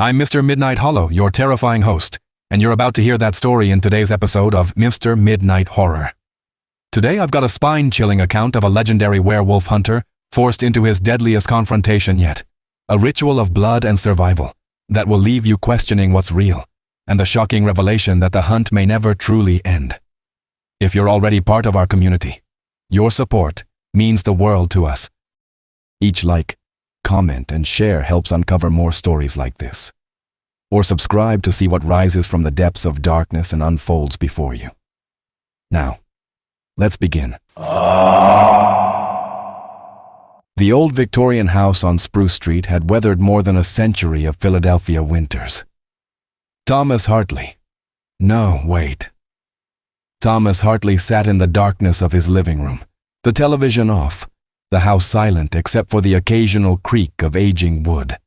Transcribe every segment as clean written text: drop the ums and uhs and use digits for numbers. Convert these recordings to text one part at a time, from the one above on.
I'm Mr. Midnight Hollow, your terrifying host, and you're about to hear that story in today's episode of Mr. Midnight Horror. Today I've got a spine-chilling account of a legendary werewolf hunter forced into his deadliest confrontation yet, a ritual of blood and survival that will leave you questioning what's real, and the shocking revelation that the hunt may never truly end. If you're already part of our community, your support means the world to us. Each like, comment, and share helps uncover more stories like this. Or subscribe to see what rises from the depths of darkness and unfolds before you. Now, let's begin. The old Victorian house on Spruce Street had weathered more than a century of Philadelphia winters. Thomas Hartley. No, wait. Thomas Hartley sat in the darkness of his living room, the television off, the house silent except for the occasional creak of aging wood.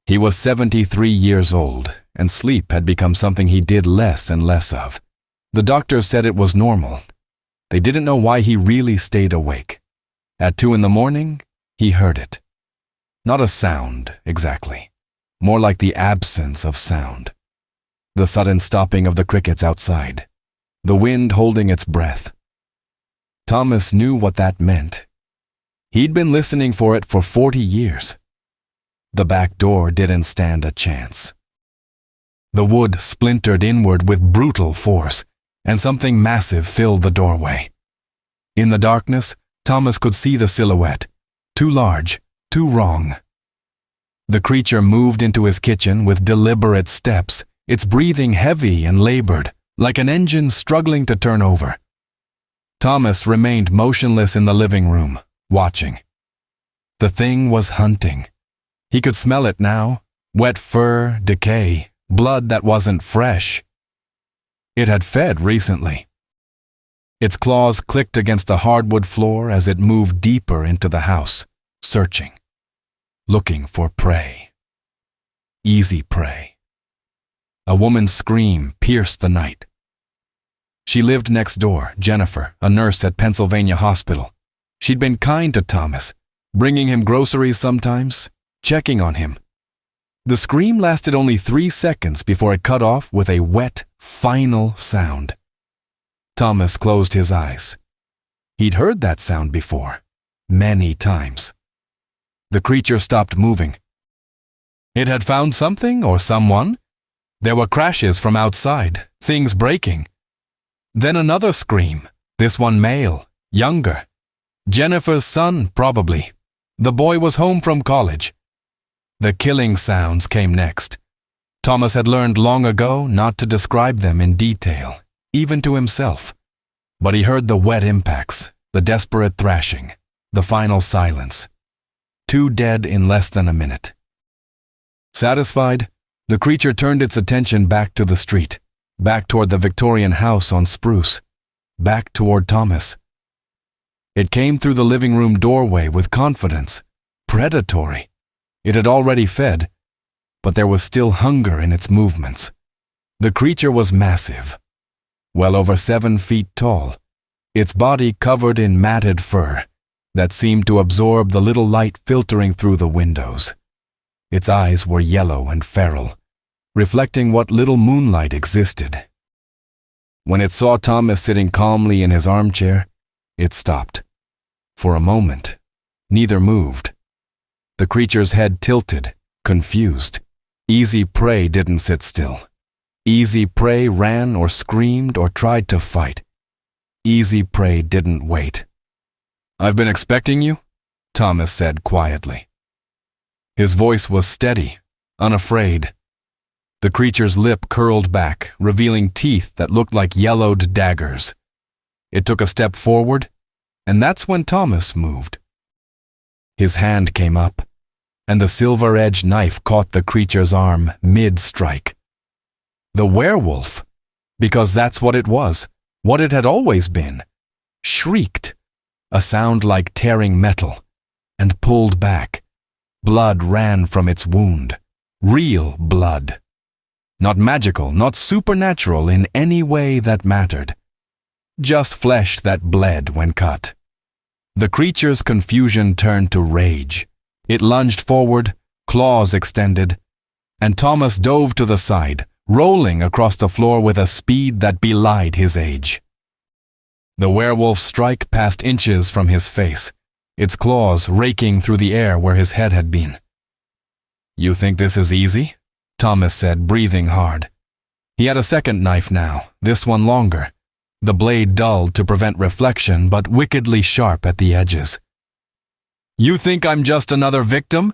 He was 73 years old, and sleep had become something he did less and less of. The doctors said it was normal. They didn't know why he really stayed awake. At 2 a.m, he heard it. Not a sound, exactly. More like the absence of sound. The sudden stopping of the crickets outside. The wind holding its breath. Thomas knew what that meant. He'd been listening for it for 40 years. The back door didn't stand a chance. The wood splintered inward with brutal force, and something massive filled the doorway. In the darkness, Thomas could see the silhouette, too large, too wrong. The creature moved into his kitchen with deliberate steps, its breathing heavy and labored, like an engine struggling to turn over. Thomas remained motionless in the living room, watching. The thing was hunting. He could smell it now, wet fur, decay, blood that wasn't fresh. It had fed recently. Its claws clicked against the hardwood floor as it moved deeper into the house, searching, looking for prey. Easy prey. A woman's scream pierced the night. She lived next door, Jennifer, a nurse at Pennsylvania Hospital. She'd been kind to Thomas, bringing him groceries sometimes, checking on him. The scream lasted only 3 seconds before it cut off with a wet, final sound. Thomas closed his eyes. He'd heard that sound before, many times. The creature stopped moving. It had found something or someone. There were crashes from outside, things breaking. Then another scream, this one male, younger. Jennifer's son, probably. The boy was home from college. The killing sounds came next. Thomas had learned long ago not to describe them in detail, even to himself. But he heard the wet impacts, the desperate thrashing, the final silence. 2 dead in less than a minute. Satisfied, the creature turned its attention back to the street, back toward the Victorian house on Spruce, back toward Thomas. It came through the living room doorway with confidence, predatory. It had already fed, but there was still hunger in its movements. The creature was massive, well over 7 feet tall, its body covered in matted fur that seemed to absorb the little light filtering through the windows. Its eyes were yellow and feral, reflecting what little moonlight existed. When it saw Thomas sitting calmly in his armchair, it stopped. For a moment, neither moved. The creature's head tilted, confused. Easy prey didn't sit still. Easy prey ran or screamed or tried to fight. Easy prey didn't wait. "I've been expecting you," Thomas said quietly. His voice was steady, unafraid. The creature's lip curled back, revealing teeth that looked like yellowed daggers. It took a step forward, and that's when Thomas moved. His hand came up, and the silver-edged knife caught the creature's arm mid-strike. The werewolf, because that's what it was, what it had always been, shrieked, a sound like tearing metal, and pulled back. Blood ran from its wound, real blood. Not magical, not supernatural in any way that mattered. Just flesh that bled when cut. The creature's confusion turned to rage. It lunged forward, claws extended. and Thomas dove to the side, rolling across the floor with a speed that belied his age. The werewolf's strike passed inches from his face, its claws raking through the air where his head had been. "You think this is easy?" Thomas said, breathing hard. He had a second knife now, this one longer, the blade dulled to prevent reflection but wickedly sharp at the edges. "You think I'm just another victim?"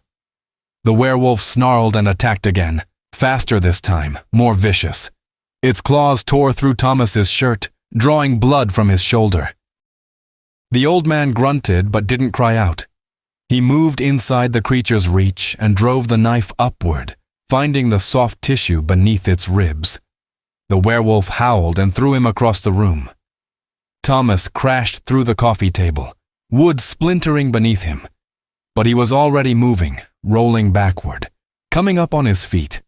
The werewolf snarled and attacked again, faster this time, more vicious. Its claws tore through Thomas's shirt, drawing blood from his shoulder. The old man grunted but didn't cry out. He moved inside the creature's reach and drove the knife upward, finding the soft tissue beneath its ribs. The werewolf howled and threw him across the room. Thomas crashed through the coffee table, wood splintering beneath him. But he was already moving, rolling backward, coming up on his feet.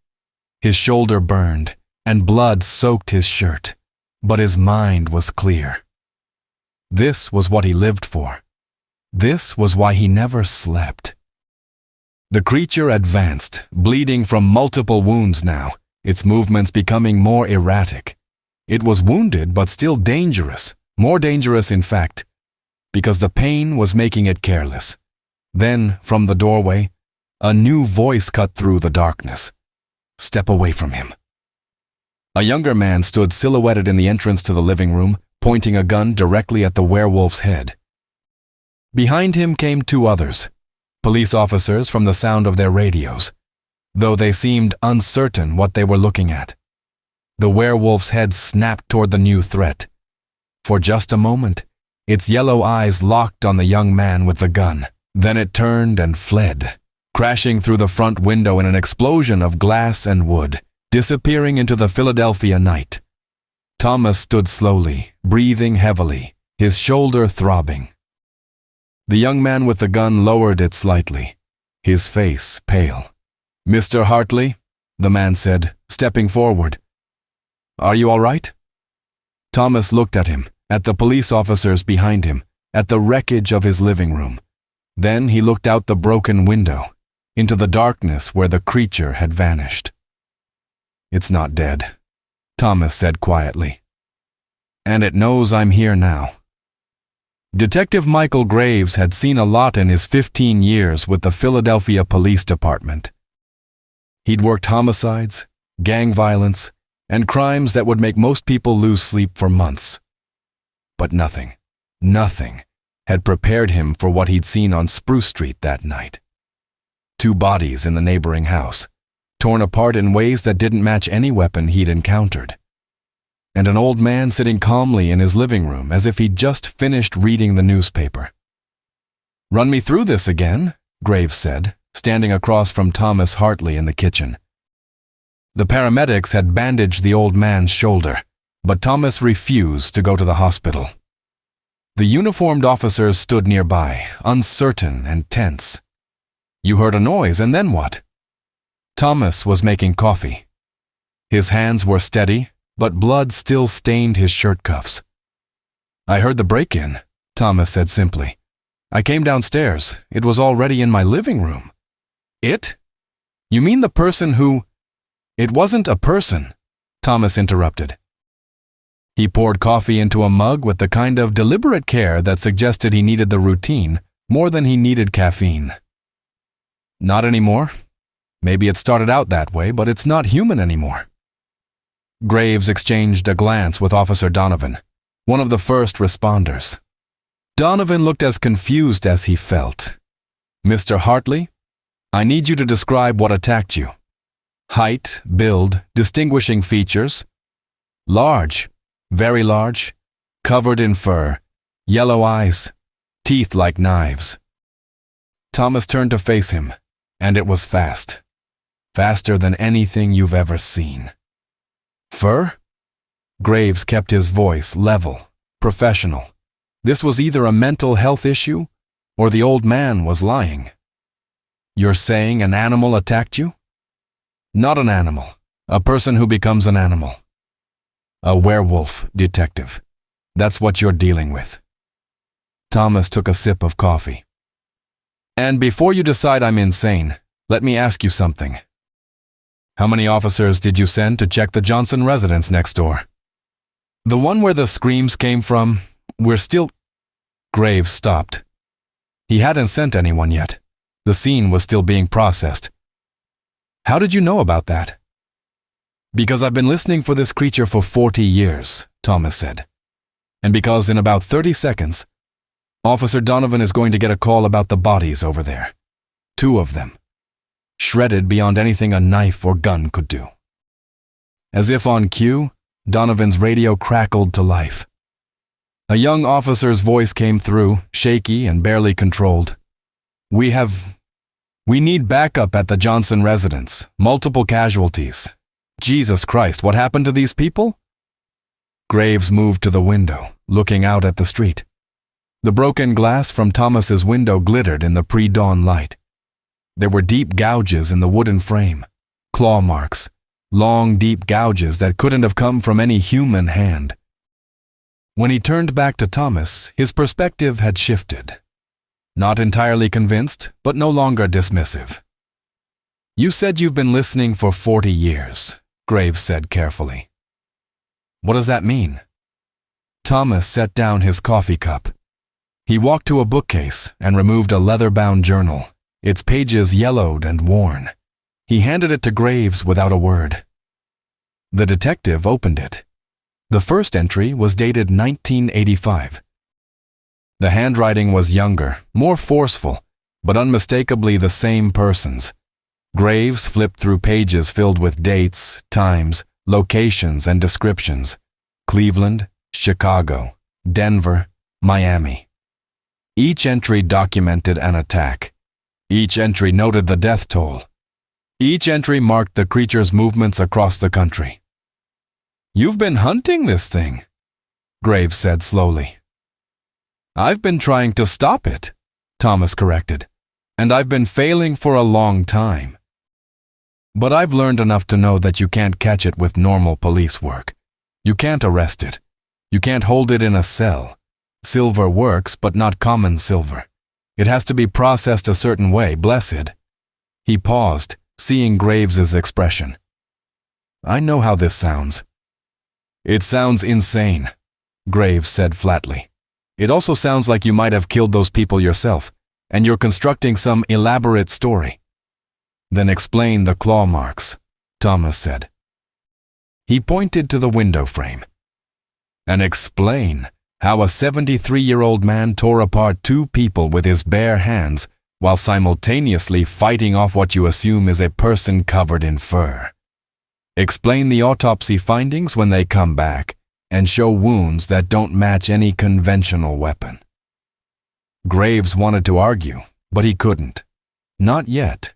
His shoulder burned, and blood soaked his shirt, but his mind was clear. This was what he lived for. This was why he never slept. The creature advanced, bleeding from multiple wounds now, its movements becoming more erratic. It was wounded but still dangerous, more dangerous in fact, because the pain was making it careless. Then, from the doorway, a new voice cut through the darkness. "Step away from him." A younger man stood silhouetted in the entrance to the living room, pointing a gun directly at the werewolf's head. Behind him came two others, police officers from the sound of their radios, though they seemed uncertain what they were looking at. The werewolf's head snapped toward the new threat. For just a moment, its yellow eyes locked on the young man with the gun. Then it turned and fled, crashing through the front window in an explosion of glass and wood, disappearing into the Philadelphia night. Thomas stood slowly, breathing heavily, his shoulder throbbing. The young man with the gun lowered it slightly, his face pale. "Mr. Hartley," the man said, stepping forward. "Are you all right?" Thomas looked at him, at the police officers behind him, at the wreckage of his living room. Then he looked out the broken window, into the darkness where the creature had vanished. "It's not dead," Thomas said quietly. "And it knows I'm here now." Detective Michael Graves had seen a lot in his 15 years with the Philadelphia Police Department. He'd worked homicides, gang violence, and crimes that would make most people lose sleep for months. But nothing had prepared him for what he'd seen on Spruce Street that night. Two bodies in the neighboring house, torn apart in ways that didn't match any weapon he'd encountered. And an old man sitting calmly in his living room as if he'd just finished reading the newspaper. "Run me through this again," Graves said, standing across from Thomas Hartley in the kitchen. The paramedics had bandaged the old man's shoulder, but Thomas refused to go to the hospital. The uniformed officers stood nearby, uncertain and tense. "You heard a noise, and then what?" Thomas was making coffee. His hands were steady, but blood still stained his shirt cuffs. "I heard the break-in," Thomas said simply. "I came downstairs. It was already in my living room." "It? You mean the person who—" "It wasn't a person," Thomas interrupted. He poured coffee into a mug with the kind of deliberate care that suggested he needed the routine more than he needed caffeine. "Not anymore. Maybe it started out that way, but it's not human anymore." Graves exchanged a glance with Officer Donovan, one of the first responders. Donovan looked as confused as he felt. "Mr. Hartley, I need you to describe what attacked you. Height, build, distinguishing features. Large. Very large, covered in fur, yellow eyes, teeth like knives." Thomas turned to face him, and it was fast. Faster than anything you've ever seen. "Fur?" Graves kept his voice level, professional. This was either a mental health issue, or the old man was lying. "You're saying an animal attacked you?" "Not an animal. A person who becomes an animal. A werewolf, detective. That's what you're dealing with." Thomas took a sip of coffee. "And before you decide I'm insane, let me ask you something. How many officers did you send to check the Johnson residence next door? The one where the screams came from, we're still... Graves stopped. He hadn't sent anyone yet. The scene was still being processed. How did you know about that? Because I've been listening for this creature for 40 years, Thomas said. And because in about 30 seconds, Officer Donovan is going to get a call about the bodies over there. 2 of them. Shredded beyond anything a knife or gun could do. As if on cue, Donovan's radio crackled to life. A young officer's voice came through, shaky and barely controlled. We need backup at the Johnson residence. Multiple casualties. Jesus Christ, what happened to these people? Graves moved to the window, looking out at the street. The broken glass from Thomas's window glittered in the pre-dawn light. There were deep gouges in the wooden frame, claw marks, long deep gouges that couldn't have come from any human hand. When he turned back to Thomas, his perspective had shifted. Not entirely convinced, but no longer dismissive. You said you've been listening for 40 years, Graves said carefully. What does that mean? Thomas set down his coffee cup. He walked to a bookcase and removed a leather-bound journal, its pages yellowed and worn. He handed it to Graves without a word. The detective opened it. The first entry was dated 1985. The handwriting was younger, more forceful, but unmistakably the same person's. Graves flipped through pages filled with dates, times, locations, and descriptions. Cleveland, Chicago, Denver, Miami. Each entry documented an attack. Each entry noted the death toll. Each entry marked the creature's movements across the country. You've been hunting this thing, Graves said slowly. I've been trying to stop it, Thomas corrected, and I've been failing for a long time. But I've learned enough to know that you can't catch it with normal police work. You can't arrest it. You can't hold it in a cell. Silver works, but not common silver. It has to be processed a certain way, blessed. He paused, seeing Graves's expression. I know how this sounds. It sounds insane, Graves said flatly. It also sounds like you might have killed those people yourself, and you're constructing some elaborate story. Then explain the claw marks, Thomas said. He pointed to the window frame. And explain how a 73-year-old man tore apart 2 people with his bare hands while simultaneously fighting off what you assume is a person covered in fur. Explain the autopsy findings when they come back and show wounds that don't match any conventional weapon. Graves wanted to argue, but he couldn't. Not yet.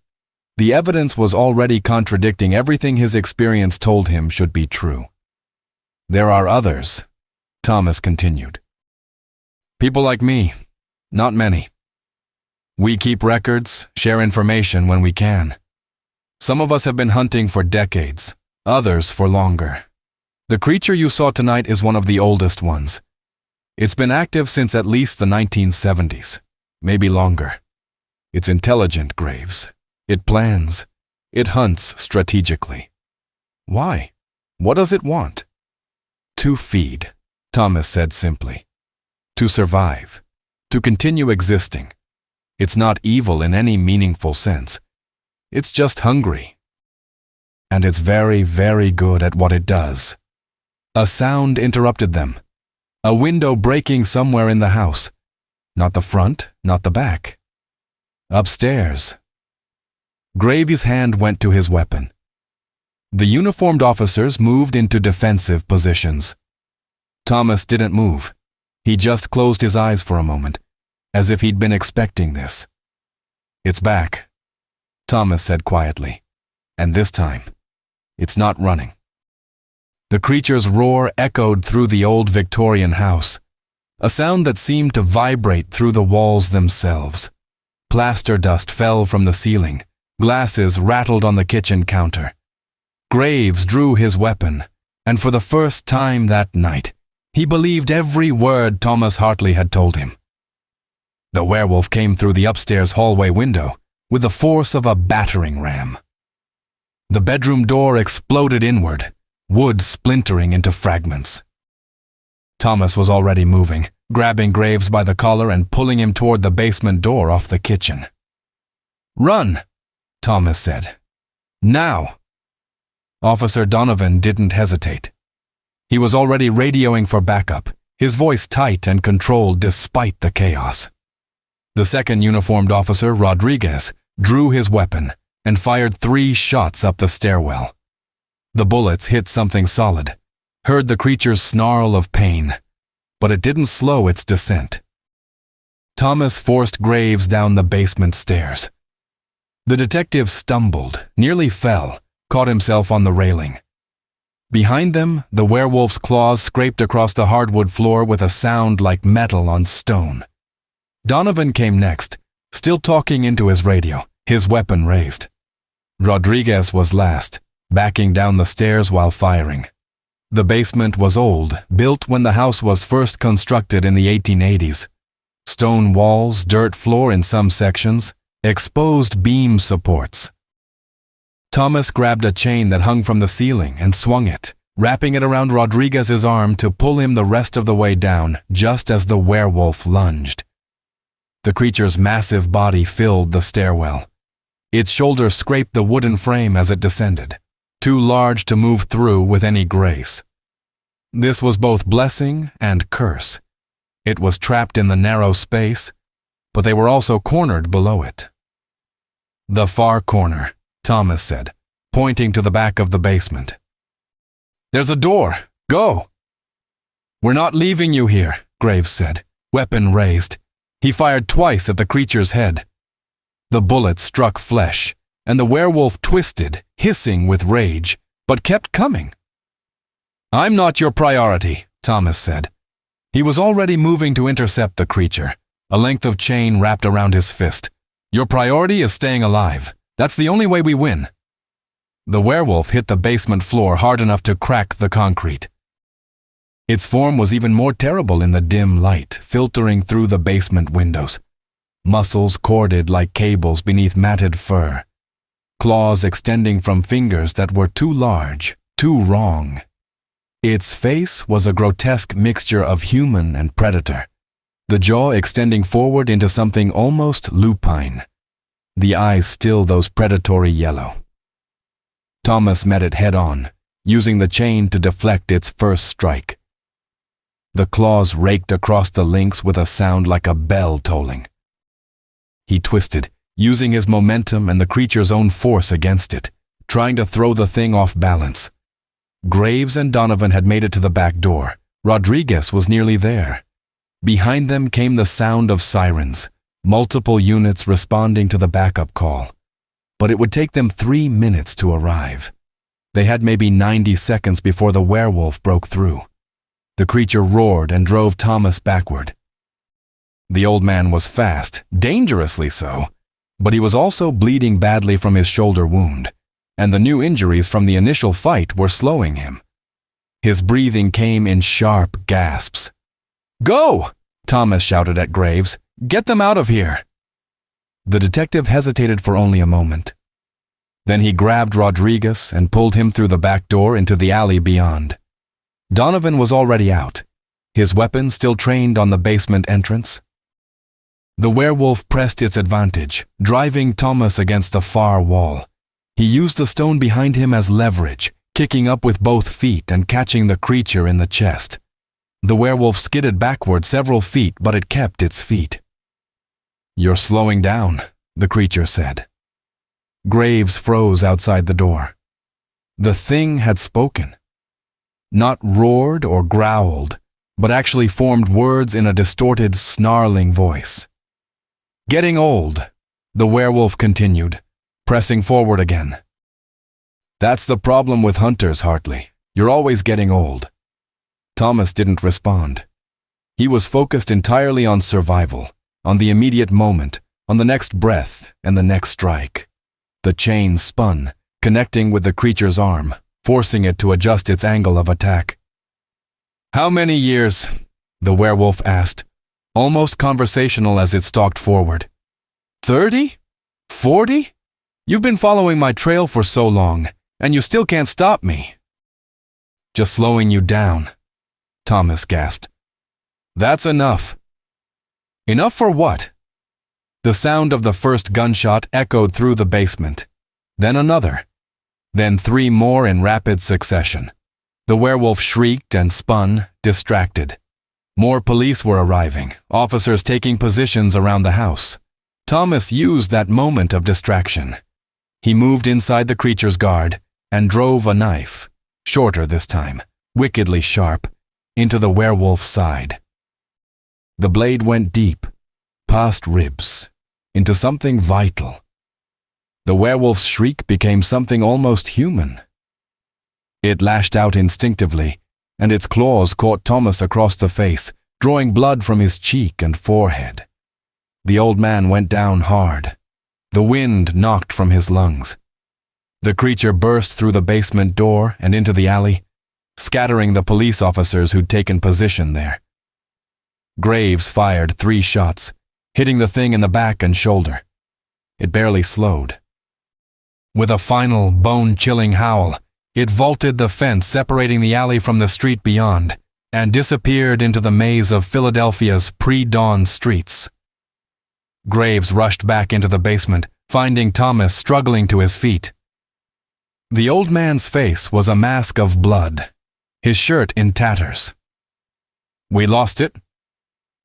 The evidence was already contradicting everything his experience told him should be true. There are others, Thomas continued. People like me, not many. We keep records, share information when we can. Some of us have been hunting for decades, others for longer. The creature you saw tonight is one of the oldest ones. It's been active since at least the 1970s, maybe longer. It's intelligent, Graves. It plans. It hunts strategically. Why? What does it want? To feed, Thomas said simply. To survive. To continue existing. It's not evil in any meaningful sense. It's just hungry. And it's very, very good at what it does. A sound interrupted them. A window breaking somewhere in the house. Not the front, not the back. Upstairs. Graves' hand went to his weapon. The uniformed officers moved into defensive positions. Thomas didn't move. He just closed his eyes for a moment, as if he'd been expecting this. It's back, Thomas said quietly. And this time, it's not running. The creature's roar echoed through the old Victorian house, a sound that seemed to vibrate through the walls themselves. Plaster dust fell from the ceiling. Glasses rattled on the kitchen counter. Graves drew his weapon, and for the first time that night, he believed every word Thomas Hartley had told him. The werewolf came through the upstairs hallway window with the force of a battering ram. The bedroom door exploded inward, wood splintering into fragments. Thomas was already moving, grabbing Graves by the collar and pulling him toward the basement door off the kitchen. "Run," Thomas said. "Now." Officer Donovan didn't hesitate. He was already radioing for backup, his voice tight and controlled despite the chaos. The second uniformed officer, Rodriguez, drew his weapon and fired 3 shots up the stairwell. The bullets hit something solid, heard the creature's snarl of pain, but it didn't slow its descent. Thomas forced Graves down the basement stairs. The detective stumbled, nearly fell, caught himself on the railing. Behind them, the werewolf's claws scraped across the hardwood floor with a sound like metal on stone. Donovan came next, still talking into his radio, his weapon raised. Rodriguez was last, backing down the stairs while firing. The basement was old, built when the house was first constructed in the 1880s. Stone walls, dirt floor in some sections, exposed beam supports. Thomas grabbed a chain that hung from the ceiling and swung it, wrapping it around Rodriguez's arm to pull him the rest of the way down, just as the werewolf lunged. The creature's massive body filled the stairwell. Its shoulders scraped the wooden frame as it descended, too large to move through with any grace. This was both blessing and curse. It was trapped in the narrow space, but they were also cornered below it. "The far corner," Thomas said, pointing to the back of the basement. "There's a door. Go." "We're not leaving you here," Graves said, weapon raised. He fired twice at the creature's head. The bullet struck flesh, and the werewolf twisted, hissing with rage, but kept coming. "I'm not your priority," Thomas said. He was already moving to intercept the creature, a length of chain wrapped around his fist. "Your priority is staying alive. That's the only way we win." The werewolf hit the basement floor hard enough to crack the concrete. Its form was even more terrible in the dim light, filtering through the basement windows. Muscles corded like cables beneath matted fur. Claws extending from fingers that were too large, too wrong. Its face was a grotesque mixture of human and predator, the jaw extending forward into something almost lupine, the eyes still those predatory yellow. Thomas met it head-on, using the chain to deflect its first strike. The claws raked across the links with a sound like a bell tolling. He twisted, using his momentum and the creature's own force against it, trying to throw the thing off balance. Graves and Donovan had made it to the back door. Rodriguez was nearly there. Behind them came the sound of sirens, multiple units responding to the backup call. But it would take them 3 minutes to arrive. They had maybe 90 seconds before the werewolf broke through. The creature roared and drove Thomas backward. The old man was fast, dangerously so, but he was also bleeding badly from his shoulder wound, and the new injuries from the initial fight were slowing him. His breathing came in sharp gasps. "Go!" Thomas shouted at Graves. "Get them out of here!" The detective hesitated for only a moment. Then he grabbed Rodriguez and pulled him through the back door into the alley beyond. Donovan was already out, his weapon still trained on the basement entrance. The werewolf pressed its advantage, driving Thomas against the far wall. He used the stone behind him as leverage, kicking up with both feet and catching the creature in the chest. The werewolf skidded backward several feet, but it kept its feet. "You're slowing down," the creature said. Graves froze outside the door. The thing had spoken. Not roared or growled, but actually formed words in a distorted, snarling voice. "Getting old," the werewolf continued, pressing forward again. "That's the problem with hunters, Hartley. You're always getting old." Thomas didn't respond. He was focused entirely on survival, on the immediate moment, on the next breath and the next strike. The chain spun, connecting with the creature's arm, forcing it to adjust its angle of attack. "How many years?" the werewolf asked, almost conversational as it stalked forward. 30? 40? You've been following my trail for so long. And you still can't stop me. Just slowing you down, Thomas gasped. That's enough. Enough for what? The sound of the first gunshot echoed through the basement. Then another. Then 3 more in rapid succession. The werewolf shrieked and spun, distracted. More police were arriving, officers taking positions around the house. Thomas used that moment of distraction. He moved inside the creature's guard and drove a knife, shorter this time, wickedly sharp, into the werewolf's side. The blade went deep, past ribs, into something vital. The werewolf's shriek became something almost human. It lashed out instinctively, and its claws caught Thomas across the face, drawing blood from his cheek and forehead. The old man went down hard. The wind knocked from his lungs. The creature burst through the basement door and into the alley, scattering the police officers who'd taken position there. Graves fired 3 shots, hitting the thing in the back and shoulder. It barely slowed. With a final, bone-chilling howl, it vaulted the fence separating the alley from the street beyond and disappeared into the maze of Philadelphia's pre-dawn streets. Graves rushed back into the basement, finding Thomas struggling to his feet. The old man's face was a mask of blood, his shirt in tatters. "We lost it?"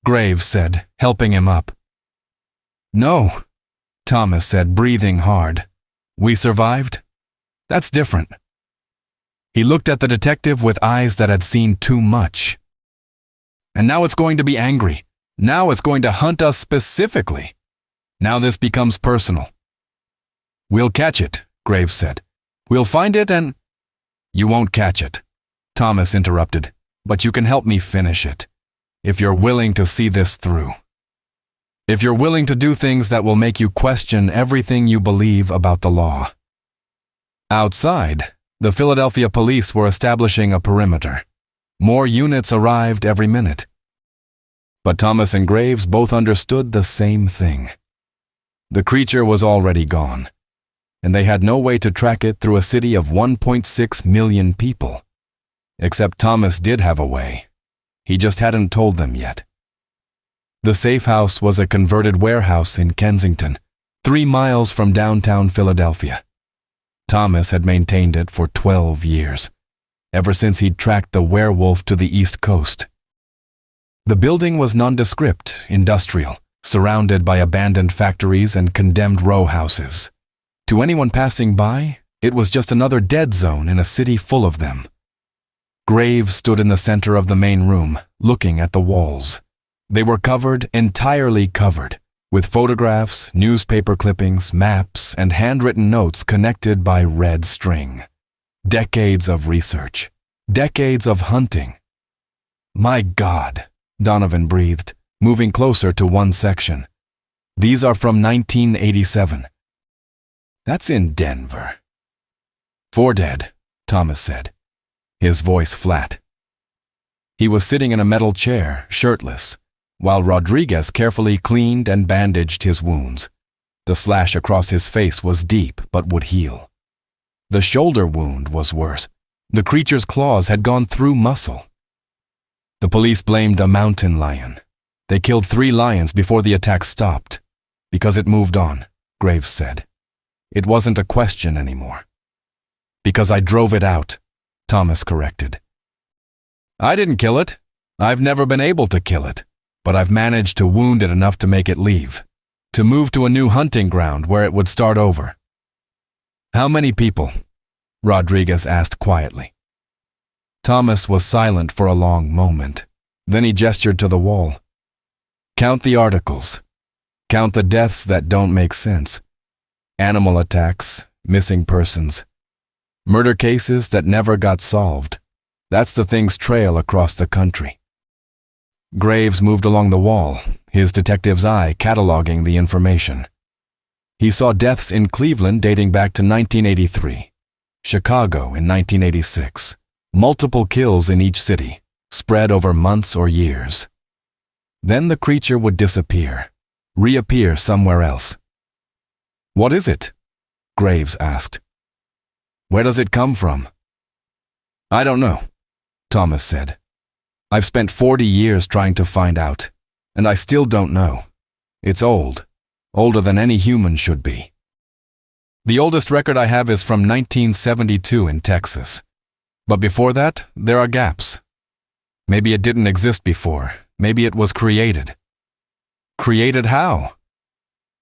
Graves said, helping him up. "No," Thomas said, breathing hard. "We survived? That's different." He looked at the detective with eyes that had seen too much. "And now it's going to be angry. Now it's going to hunt us specifically. Now this becomes personal." "We'll catch it," Graves said. "We'll find it and—" "You won't catch it," Thomas interrupted, "but you can help me finish it, if you're willing to see this through. If you're willing to do things that will make you question everything you believe about the law." Outside, the Philadelphia police were establishing a perimeter. More units arrived every minute. But Thomas and Graves both understood the same thing. The creature was already gone, and they had no way to track it through a city of 1.6 million people. Except Thomas did have a way. He just hadn't told them yet. The safe house was a converted warehouse in Kensington, 3 miles from downtown Philadelphia. Thomas had maintained it for 12 years, ever since he'd tracked the werewolf to the East Coast. The building was nondescript, industrial, surrounded by abandoned factories and condemned row houses. To anyone passing by, it was just another dead zone in a city full of them. Graves stood in the center of the main room, looking at the walls. They were covered, entirely covered, with photographs, newspaper clippings, maps, and handwritten notes connected by red string. Decades of research. Decades of hunting. "My God," Donovan breathed, moving closer to one section. "These are from 1987. That's in Denver." "4 dead," Thomas said, his voice flat. He was sitting in a metal chair, shirtless, while Rodriguez carefully cleaned and bandaged his wounds. The slash across his face was deep but would heal. The shoulder wound was worse. The creature's claws had gone through muscle. The police blamed a mountain lion. They killed 3 lions before the attack stopped, because it moved on, Graves said. It wasn't a question anymore. "Because I drove it out," Thomas corrected. "I didn't kill it. I've never been able to kill it. But I've managed to wound it enough to make it leave, to move to a new hunting ground where it would start over." "How many people?" Rodriguez asked quietly. Thomas was silent for a long moment. Then he gestured to the wall. "Count the articles. Count the deaths that don't make sense. Animal attacks, missing persons, murder cases that never got solved. That's the things trail across the country." Graves moved along the wall, his detective's eye cataloging the information. He saw deaths in Cleveland dating back to 1983, Chicago in 1986, multiple kills in each city, spread over months or years. Then the creature would disappear, reappear somewhere else. "What is it?" Graves asked. Where does it come from? I don't know, Thomas said. I've spent 40 years trying to find out, and I still don't know. It's old, older than any human should be. The oldest record I have is from 1972 in Texas. But before that, there are gaps. Maybe it didn't exist before. Maybe it was created. Created how?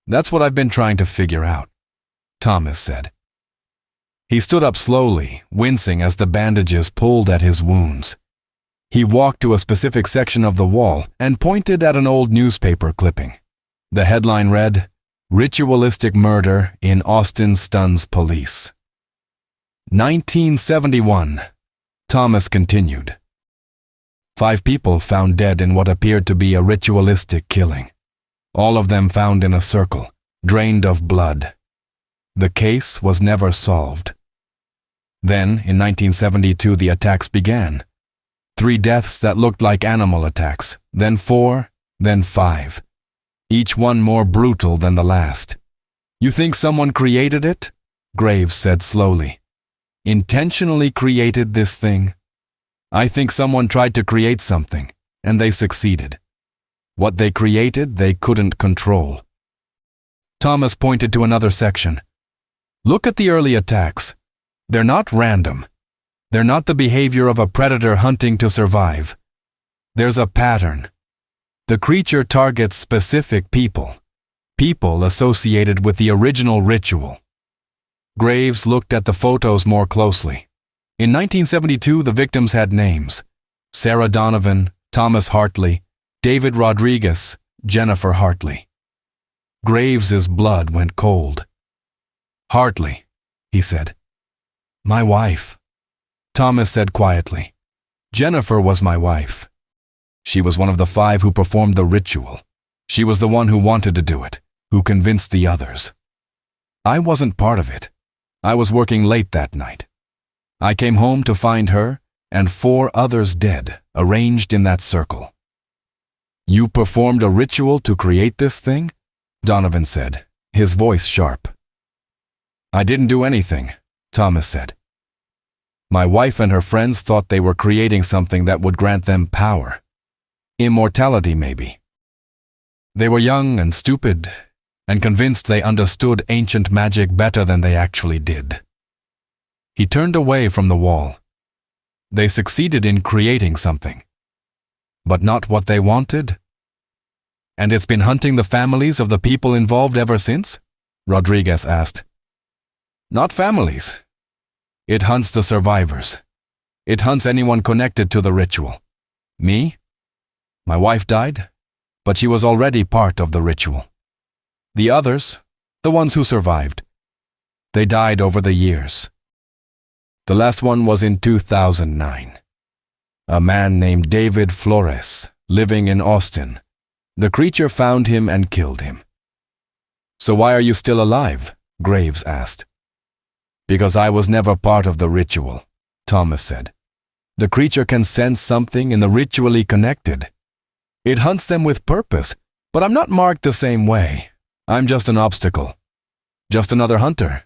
That's what I've been trying to figure out, Thomas said. He stood up slowly, wincing as the bandages pulled at his wounds. He walked to a specific section of the wall and pointed at an old newspaper clipping. The headline read, "Ritualistic Murder in Austin Stuns Police." 1971, Thomas continued. 5 people found dead in what appeared to be a ritualistic killing. All of them found in a circle, drained of blood. The case was never solved. Then, in 1972, the attacks began. 3 deaths that looked like animal attacks, then 4, then 5. Each one more brutal than the last. You think someone created it? Graves said slowly. Intentionally created this thing? I think someone tried to create something, and they succeeded. What they created, they couldn't control. Thomas pointed to another section. Look at the early attacks. They're not random. They're not the behavior of a predator hunting to survive. There's a pattern. The creature targets specific people, people associated with the original ritual. Graves looked at the photos more closely. In 1972, the victims had names: Sarah Donovan, Thomas Hartley, David Rodriguez, Jennifer Hartley. Graves's blood went cold. Hartley, he said. My wife. Thomas said quietly. Jennifer was my wife. She was one of the 5 who performed the ritual. She was the one who wanted to do it, who convinced the others. I wasn't part of it. I was working late that night. I came home to find her and 4 others dead, arranged in that circle. You performed a ritual to create this thing? Donovan said, his voice sharp. I didn't do anything, Thomas said. My wife and her friends thought they were creating something that would grant them power. Immortality, maybe. They were young and stupid, and convinced they understood ancient magic better than they actually did. He turned away from the wall. They succeeded in creating something, but not what they wanted. And it's been hunting the families of the people involved ever since? Rodriguez asked. Not families. It hunts the survivors. It hunts anyone connected to the ritual. Me? My wife died, but she was already part of the ritual. The others, the ones who survived, they died over the years. The last one was in 2009. A man named David Flores, living in Austin. The creature found him and killed him. So why are you still alive? Graves asked. Because I was never part of the ritual, Thomas said. The creature can sense something in the ritually connected. It hunts them with purpose, but I'm not marked the same way. I'm just an obstacle. Just another hunter.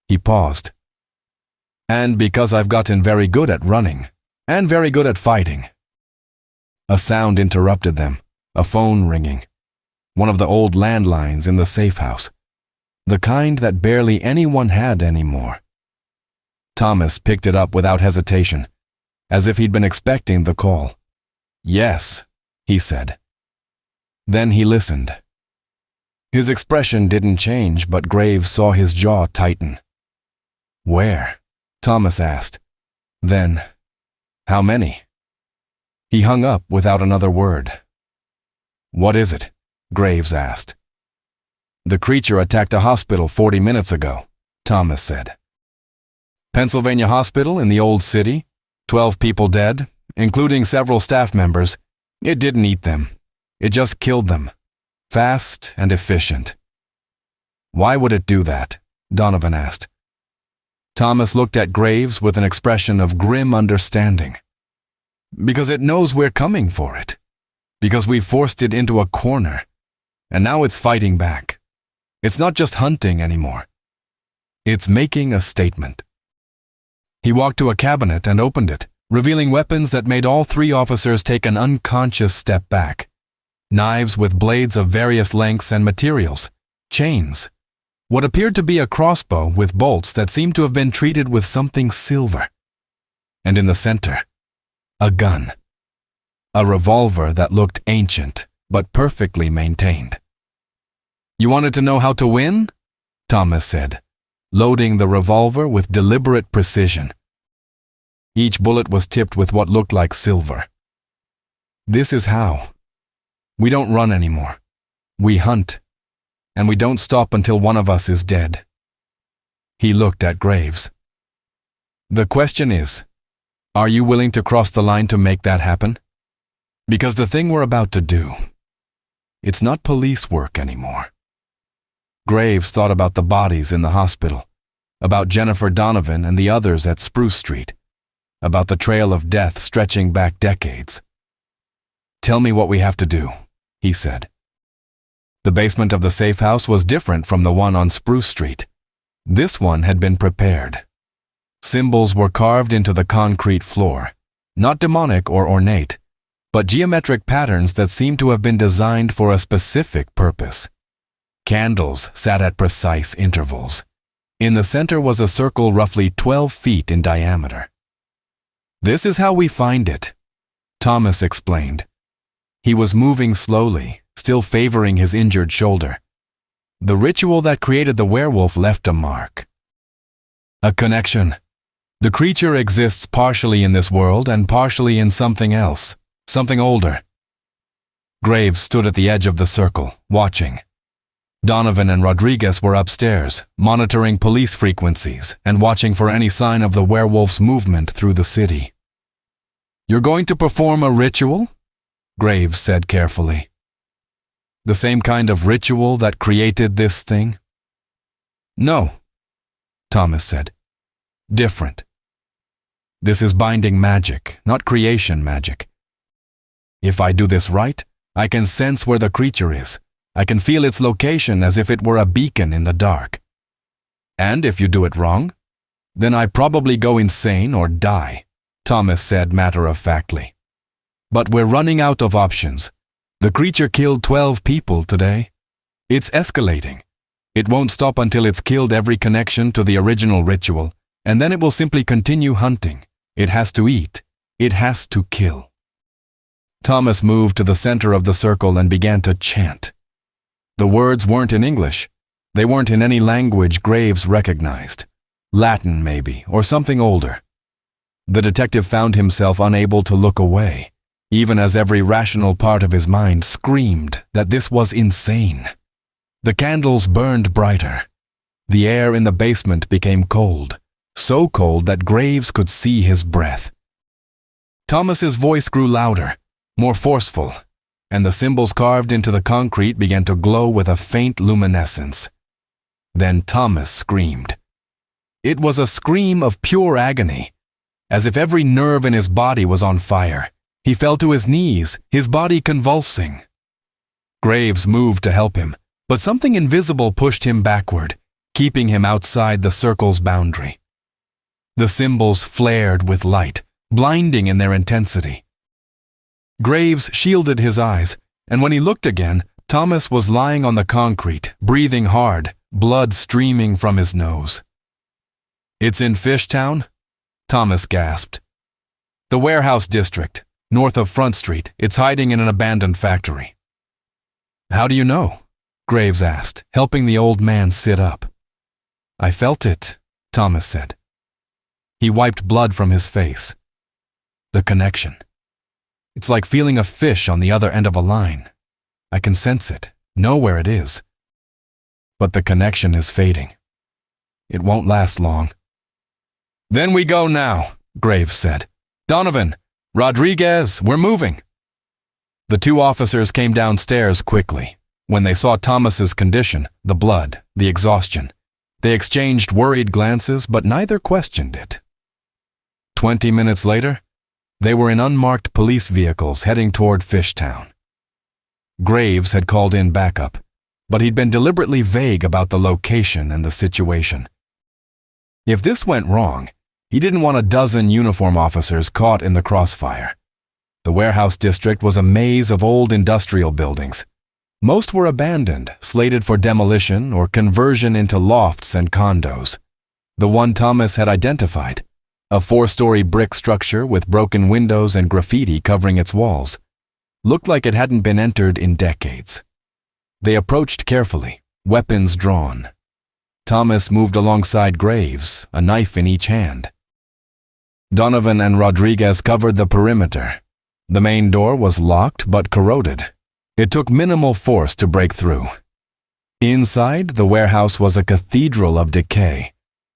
He paused. And because I've gotten very good at running, and very good at fighting. A sound interrupted them, a phone ringing. One of the old landlines in the safe house. The kind that barely anyone had anymore. Thomas picked it up without hesitation, as if he'd been expecting the call. Yes, he said. Then he listened. His expression didn't change, but Graves saw his jaw tighten. Where? Thomas asked. Then, how many? He hung up without another word. What is it? Graves asked. The creature attacked a hospital 40 minutes ago, Thomas said. Pennsylvania Hospital in the old city, 12 people dead, including several staff members. It didn't eat them. It just killed them. Fast and efficient. Why would it do that? Donovan asked. Thomas looked at Graves with an expression of grim understanding. Because it knows we're coming for it. Because we forced it into a corner. And now it's fighting back. It's not just hunting anymore. It's making a statement. He walked to a cabinet and opened it, revealing weapons that made all three officers take an unconscious step back. Knives with blades of various lengths and materials, chains, what appeared to be a crossbow with bolts that seemed to have been treated with something silver. And in the center, a gun. A revolver that looked ancient, but perfectly maintained. "You wanted to know how to win?" Thomas said, loading the revolver with deliberate precision. Each bullet was tipped with what looked like silver. "This is how. We don't run anymore. We hunt, and we don't stop until one of us is dead." He looked at Graves. "The question is, are you willing to cross the line to make that happen? Because the thing we're about to do, it's not police work anymore." Graves thought about the bodies in the hospital, about Jennifer Donovan and the others at Spruce Street, about the trail of death stretching back decades. "Tell me what we have to do," he said. The basement of the safe house was different from the one on Spruce Street. This one had been prepared. Symbols were carved into the concrete floor, not demonic or ornate, but geometric patterns that seemed to have been designed for a specific purpose. Candles sat at precise intervals. In the center was a circle roughly 12 feet in diameter. "This is how we find it," Thomas explained. He was moving slowly, still favoring his injured shoulder. "The ritual that created the werewolf left a mark. A connection. The creature exists partially in this world and partially in something else, something older." Graves stood at the edge of the circle, watching. Donovan and Rodriguez were upstairs, monitoring police frequencies and watching for any sign of the werewolf's movement through the city. "You're going to perform a ritual?" Graves said carefully. "The same kind of ritual that created this thing?" "No," Thomas said. "Different. This is binding magic, not creation magic. If I do this right, I can sense where the creature is. I can feel its location as if it were a beacon in the dark. And if you do it wrong, then I probably go insane or die," Thomas said matter-of-factly. "But we're running out of options. The creature killed 12 people today. It's escalating. It won't stop until it's killed every connection to the original ritual, and then it will simply continue hunting. It has to eat. It has to kill." Thomas moved to the center of the circle and began to chant. The words weren't in English. They weren't in any language Graves recognized. Latin, maybe, or something older. The detective found himself unable to look away, even as every rational part of his mind screamed that this was insane. The candles burned brighter. The air in the basement became cold, so cold that Graves could see his breath. Thomas's voice grew louder, more forceful, and the symbols carved into the concrete began to glow with a faint luminescence. Then Thomas screamed. It was a scream of pure agony, as if every nerve in his body was on fire. He fell to his knees, his body convulsing. Graves moved to help him, but something invisible pushed him backward, keeping him outside the circle's boundary. The symbols flared with light, blinding in their intensity. Graves shielded his eyes, and when he looked again, Thomas was lying on the concrete, breathing hard, blood streaming from his nose. "It's in Fishtown?" Thomas gasped. "The warehouse district, north of Front Street. It's hiding in an abandoned factory." "How do you know?" Graves asked, helping the old man sit up. "I felt it," Thomas said. He wiped blood from his face. "The connection. It's like feeling a fish on the other end of a line. I can sense it, know where it is. But the connection is fading. It won't last long." "Then we go now," Graves said. "Donovan, Rodriguez, we're moving." The two officers came downstairs quickly. When they saw Thomas's condition, the blood, the exhaustion, they exchanged worried glances, but neither questioned it. 20 minutes later, they were in unmarked police vehicles heading toward Fishtown. Graves had called in backup, but he'd been deliberately vague about the location and the situation. If this went wrong, He didn't want a dozen uniform officers caught in the crossfire. The warehouse district was a maze of old industrial buildings. Most were abandoned, slated for demolition or conversion into lofts and condos. The one Thomas had identified, a 4-story brick structure with broken windows and graffiti covering its walls, looked like it hadn't been entered in decades. They approached carefully, weapons drawn. Thomas moved alongside Graves, a knife in each hand. Donovan and Rodriguez covered the perimeter. The main door was locked but corroded. It took minimal force to break through. Inside, the warehouse was a cathedral of decay.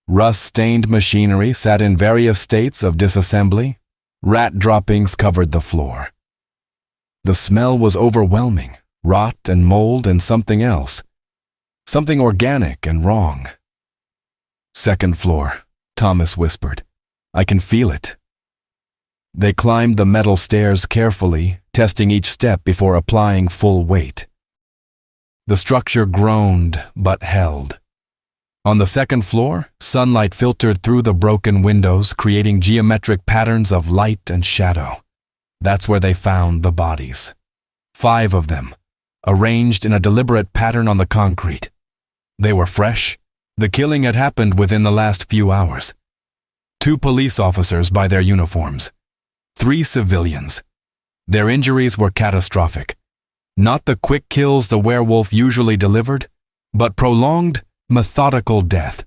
Rust-stained machinery sat in various states of disassembly. Rat droppings covered the floor. The smell was overwhelming, rot and mold and something else. Something organic and wrong. "Second floor," Thomas whispered. "I can feel it." They climbed the metal stairs carefully, testing each step before applying full weight. The structure groaned but held. On the second floor, sunlight filtered through the broken windows, creating geometric patterns of light and shadow. That's where they found the bodies. 5 of them, arranged in a deliberate pattern on the concrete. They were fresh. The killing had happened within the last few hours. 2 police officers by their uniforms. 3 civilians. Their injuries were catastrophic. Not the quick kills the werewolf usually delivered, but prolonged, methodical death.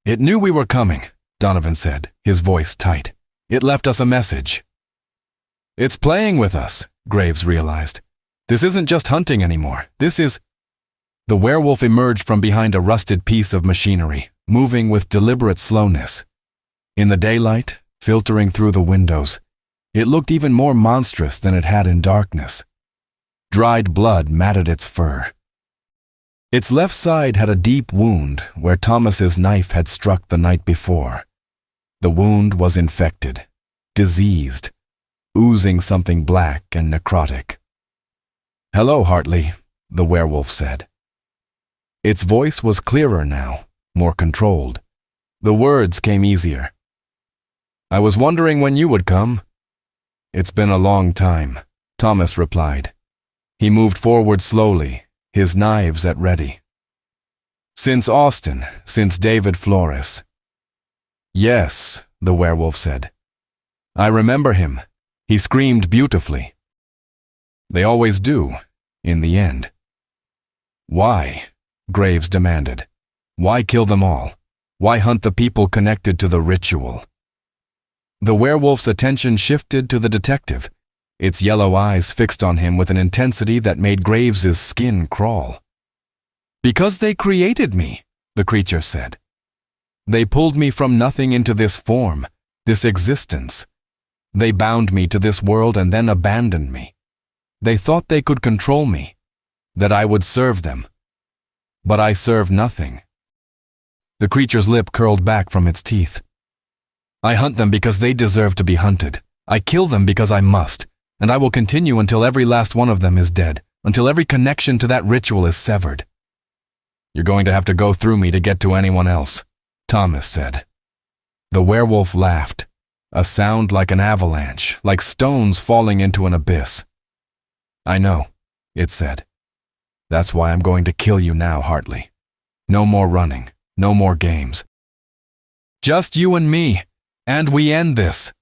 "It knew we were coming," Donovan said, his voice tight. "It left us a message." "It's playing with us," Graves realized. "This isn't just hunting anymore. This is—" The werewolf emerged from behind a rusted piece of machinery, moving with deliberate slowness. In the daylight, filtering through the windows, it looked even more monstrous than it had in darkness. Dried blood matted its fur. Its left side had a deep wound where Thomas's knife had struck the night before. The wound was infected, diseased, oozing something black and necrotic. "Hello, Hartley," the werewolf said. Its voice was clearer now, more controlled. The words came easier. "I was wondering when you would come." "It's been a long time," Thomas replied. He moved forward slowly, his knives at ready. "Since Austin, since David Flores." "Yes," the werewolf said. "I remember him. He screamed beautifully." "They always do, in the end." "Why?" Graves demanded. "Why kill them all? Why hunt the people connected to the ritual?" The werewolf's attention shifted to the detective, its yellow eyes fixed on him with an intensity that made Graves's skin crawl. "Because they created me," the creature said. "They pulled me from nothing into this form, this existence. They bound me to this world and then abandoned me. They thought they could control me, that I would serve them. But I serve nothing." The creature's lip curled back from its teeth. "I hunt them because they deserve to be hunted. I kill them because I must, and I will continue until every last one of them is dead, until every connection to that ritual is severed." "You're going to have to go through me to get to anyone else," Thomas said. The werewolf laughed, a sound like an avalanche, like stones falling into an abyss. "I know," it said. "That's why I'm going to kill you now, Hartley. No more running, no more games. Just you and me, and we end this."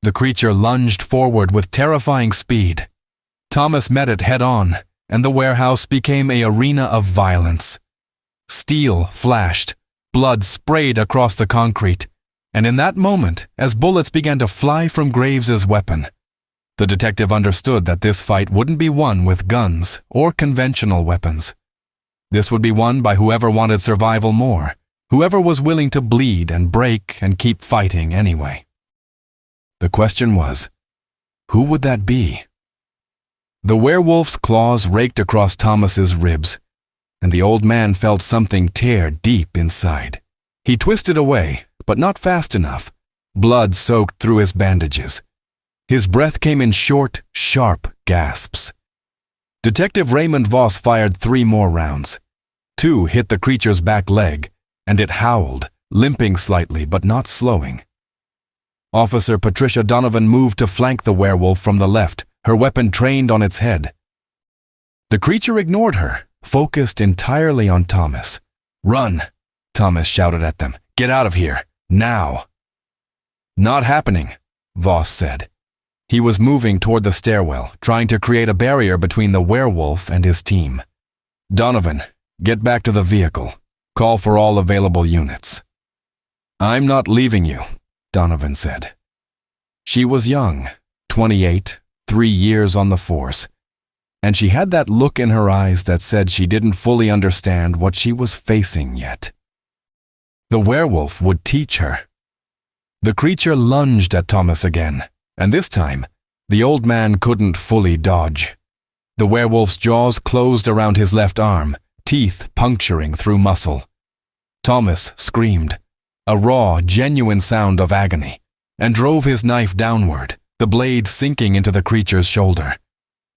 The creature lunged forward with terrifying speed. Thomas met it head-on, and the warehouse became an arena of violence. Steel flashed, blood sprayed across the concrete, and in that moment, as bullets began to fly from Graves's weapon, the detective understood that this fight wouldn't be won with guns or conventional weapons. This would be won by whoever wanted survival more, whoever was willing to bleed and break and keep fighting anyway. The question was, who would that be? The werewolf's claws raked across Thomas's ribs, and the old man felt something tear deep inside. He twisted away, but not fast enough. Blood soaked through his bandages. His breath came in short, sharp gasps. Detective Raymond Voss fired 3 more rounds. 2 hit the creature's back leg, and it howled, limping slightly but not slowing. Officer Patricia Donovan moved to flank the werewolf from the left, her weapon trained on its head. The creature ignored her, focused entirely on Thomas. "Run!" Thomas shouted at them. "Get out of here, now!" "Not happening," Voss said. He was moving toward the stairwell, trying to create a barrier between the werewolf and his team. "Donovan, get back to the vehicle. Call for all available units." "I'm not leaving you," Donovan said. She was young, 28, 3 years on the force, and she had that look in her eyes that said she didn't fully understand what she was facing yet. The werewolf would teach her. The creature lunged at Thomas again, and this time, the old man couldn't fully dodge. The werewolf's jaws closed around his left arm, teeth puncturing through muscle. Thomas screamed, a raw, genuine sound of agony, and drove his knife downward, the blade sinking into the creature's shoulder.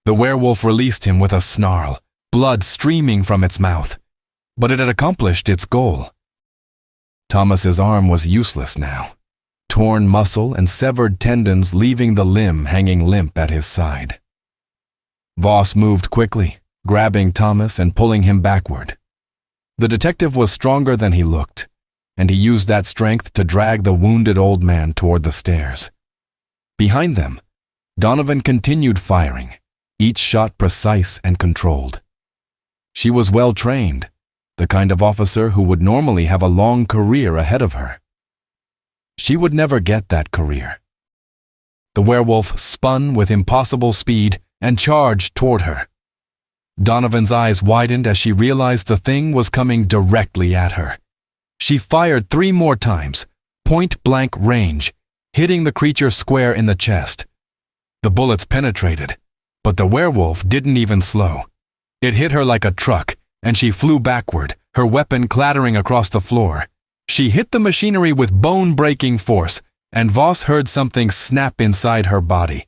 The werewolf released him with a snarl, blood streaming from its mouth, but it had accomplished its goal. Thomas's arm was useless now, torn muscle and severed tendons leaving the limb hanging limp at his side. Voss moved quickly, grabbing Thomas and pulling him backward. The detective was stronger than he looked, and he used that strength to drag the wounded old man toward the stairs. Behind them, Donovan continued firing, each shot precise and controlled. She was well trained, the kind of officer who would normally have a long career ahead of her. She would never get that career. The werewolf spun with impossible speed and charged toward her. Donovan's eyes widened as she realized the thing was coming directly at her. She fired 3 more times, point-blank range, hitting the creature square in the chest. The bullets penetrated, but the werewolf didn't even slow. It hit her like a truck, and she flew backward, her weapon clattering across the floor. She hit the machinery with bone-breaking force, and Voss heard something snap inside her body.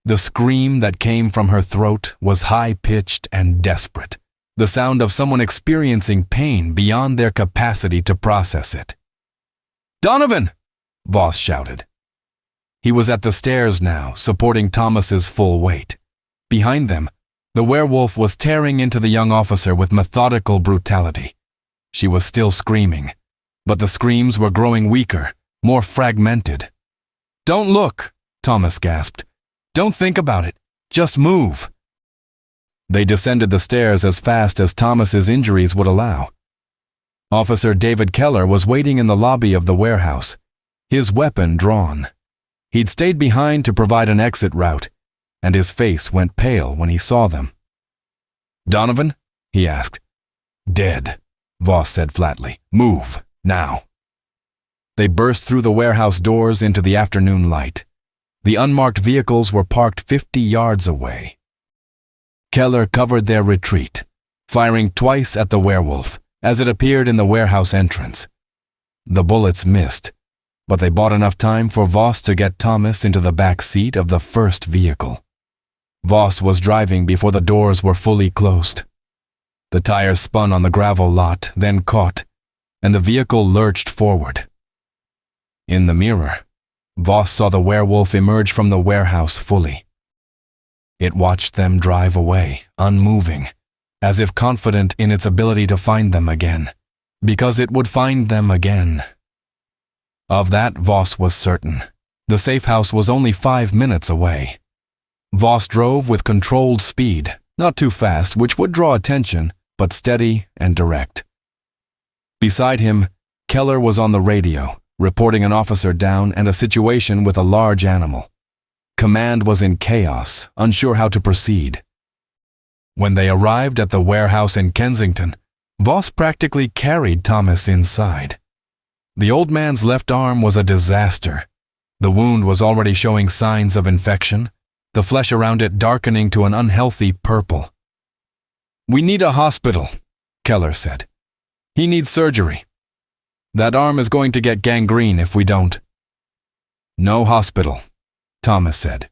The scream that came from her throat was high-pitched and desperate, the sound of someone experiencing pain beyond their capacity to process it. "Donovan!" Voss shouted. He was at the stairs now, supporting Thomas's full weight. Behind them, the werewolf was tearing into the young officer with methodical brutality. She was still screaming, but the screams were growing weaker, more fragmented. "Don't look," Thomas gasped. "Don't think about it. Just move." They descended the stairs as fast as Thomas's injuries would allow. Officer David Keller was waiting in the lobby of the warehouse, his weapon drawn. He'd stayed behind to provide an exit route, and his face went pale when he saw them. "Donovan?" he asked. "Dead," Voss said flatly. "Move, now." They burst through the warehouse doors into the afternoon light. The unmarked vehicles were parked 50 yards away. Keller covered their retreat, firing twice at the werewolf as it appeared in the warehouse entrance. The bullets missed, but they bought enough time for Voss to get Thomas into the back seat of the first vehicle. Voss was driving before the doors were fully closed. The tires spun on the gravel lot, then caught, and the vehicle lurched forward. In the mirror, Voss saw the werewolf emerge from the warehouse fully. It watched them drive away, unmoving, as if confident in its ability to find them again, because it would find them again. Of that, Voss was certain. The safe house was only 5 minutes away. Voss drove with controlled speed, not too fast, which would draw attention, but steady and direct. Beside him, Keller was on the radio, reporting an officer down and a situation with a large animal. Command was in chaos, unsure how to proceed. When they arrived at the warehouse in Kensington, Voss practically carried Thomas inside. The old man's left arm was a disaster. The wound was already showing signs of infection, the flesh around it darkening to an unhealthy purple. "We need a hospital," Keller said. "He needs surgery. That arm is going to get gangrene if we don't." "No hospital," Thomas said.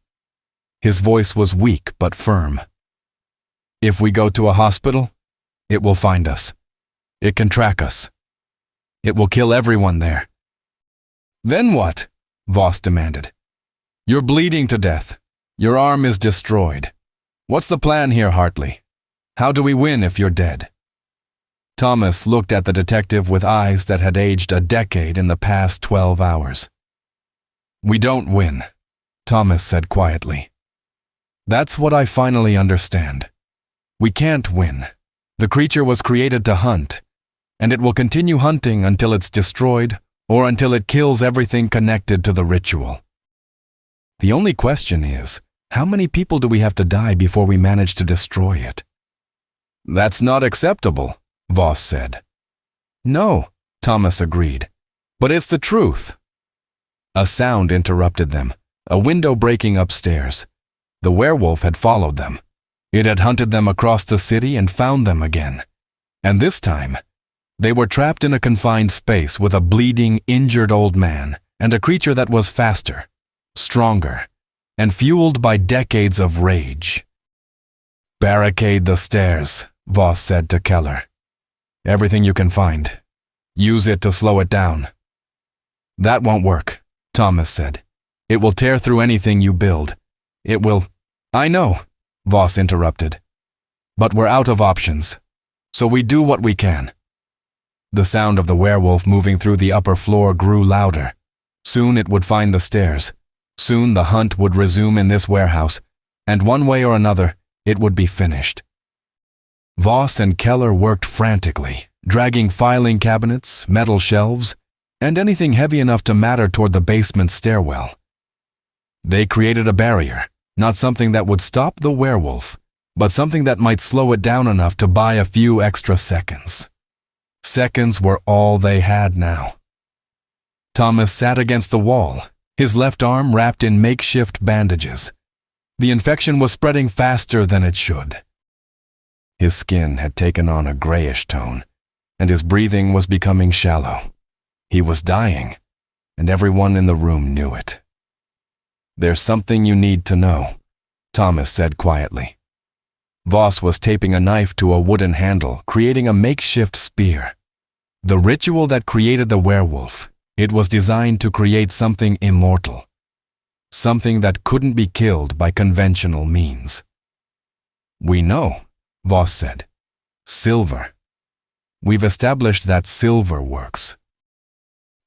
His voice was weak but firm. "If we go to a hospital, it will find us. It can track us." It will kill everyone there. Then what? Voss demanded. You're bleeding to death. Your arm is destroyed. What's the plan here, Hartley? How do we win if you're dead? Thomas looked at the detective with eyes that had aged a decade in the past 12 hours. We don't win, Thomas said quietly. That's what I finally understand. We can't win. The creature was created to hunt, and it will continue hunting until it's destroyed or until it kills everything connected to the ritual. The only question is, how many people do we have to die before we manage to destroy it? That's not acceptable, Voss said. No, Thomas agreed, but it's the truth. A sound interrupted them, a window breaking upstairs. The werewolf had followed them. It had hunted them across the city and found them again. And this time, they were trapped in a confined space with a bleeding, injured old man and a creature that was faster, stronger, and fueled by decades of rage. Barricade the stairs, Voss said to Keller. Everything you can find. Use it to slow it down. That won't work, Thomas said. It will tear through anything you build. It will... I know, Voss interrupted. But we're out of options, so we do what we can. The sound of the werewolf moving through the upper floor grew louder. Soon it would find the stairs. Soon the hunt would resume in this warehouse, and one way or another, it would be finished. Voss and Keller worked frantically, dragging filing cabinets, metal shelves, and anything heavy enough to matter toward the basement stairwell. They created a barrier, not something that would stop the werewolf, but something that might slow it down enough to buy a few extra seconds. Seconds were all they had now. Thomas sat against the wall, his left arm wrapped in makeshift bandages. The infection was spreading faster than it should. His skin had taken on a grayish tone, and his breathing was becoming shallow. He was dying, and everyone in the room knew it. There's something you need to know, Thomas said quietly. Voss was taping a knife to a wooden handle, creating a makeshift spear. The ritual that created the werewolf, it was designed to create something immortal. Something that couldn't be killed by conventional means. We know, Voss said. Silver. We've established that silver works.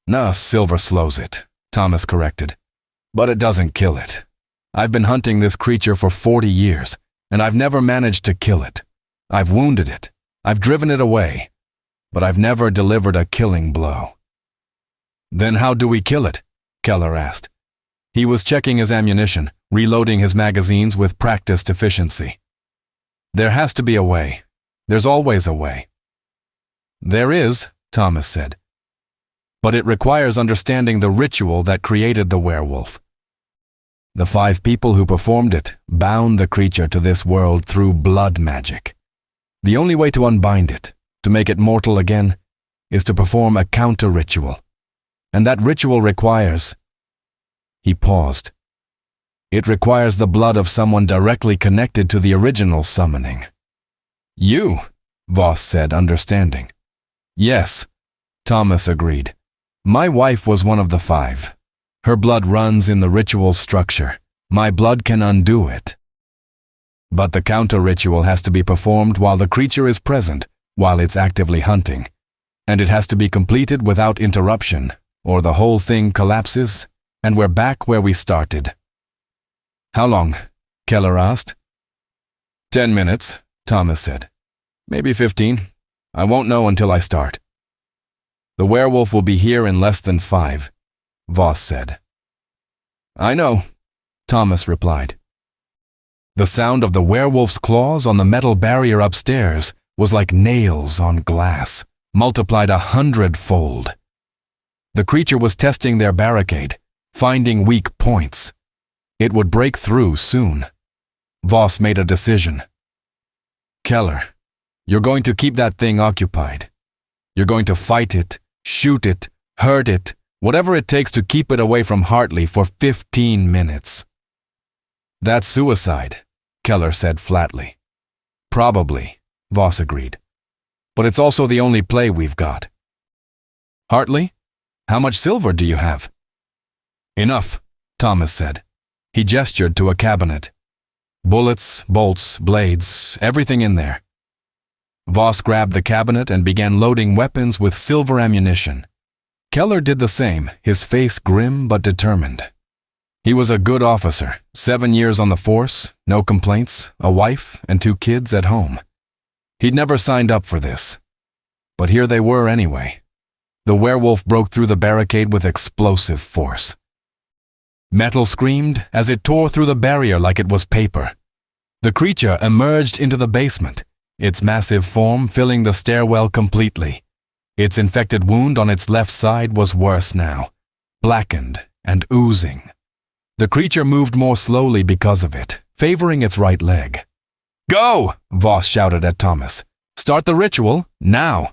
No, silver slows it, Thomas corrected. But it doesn't kill it. I've been hunting this creature for 40 years, and I've never managed to kill it. I've wounded it. I've driven it away. But I've never delivered a killing blow. Then how do we kill it? Keller asked. He was checking his ammunition, reloading his magazines with practiced efficiency. There has to be a way. There's always a way. There is, Thomas said. But it requires understanding the ritual that created the werewolf. The 5 people who performed it bound the creature to this world through blood magic. The only way to unbind it, to make it mortal again, is to perform a counter-ritual. And that ritual requires... He paused. It requires the blood of someone directly connected to the original summoning. You, Voss said, understanding. Yes, Thomas agreed. My wife was one of the 5. Her blood runs in the ritual structure. My blood can undo it. But the counter-ritual has to be performed while the creature is present, while it's actively hunting. And it has to be completed without interruption, or the whole thing collapses, and we're back where we started. How long? Keller asked. 10 minutes, Thomas said. Maybe 15. I won't know until I start. The werewolf will be here in less than 5, Voss said. I know, Thomas replied. The sound of the werewolf's claws on the metal barrier upstairs was like nails on glass, multiplied 100-fold. The creature was testing their barricade, finding weak points. It would break through soon. Voss made a decision. Keller, you're going to keep that thing occupied. You're going to fight it, shoot it, hurt it, whatever it takes to keep it away from Hartley for 15 minutes. That's suicide, Keller said flatly. Probably, Voss agreed. But it's also the only play we've got. Hartley, how much silver do you have?" "Enough," Thomas said. He gestured to a cabinet. "Bullets, bolts, blades, everything in there." Voss grabbed the cabinet and began loading weapons with silver ammunition. Keller did the same, his face grim but determined. He was a good officer, 7 years on the force, no complaints, a wife and 2 kids at home. He'd never signed up for this. But here they were anyway. The werewolf broke through the barricade with explosive force. Metal screamed as it tore through the barrier like it was paper. The creature emerged into the basement, its massive form filling the stairwell completely. Its infected wound on its left side was worse now, blackened and oozing. The creature moved more slowly because of it, favoring its right leg. "Go!" Voss shouted at Thomas. "Start the ritual, now!"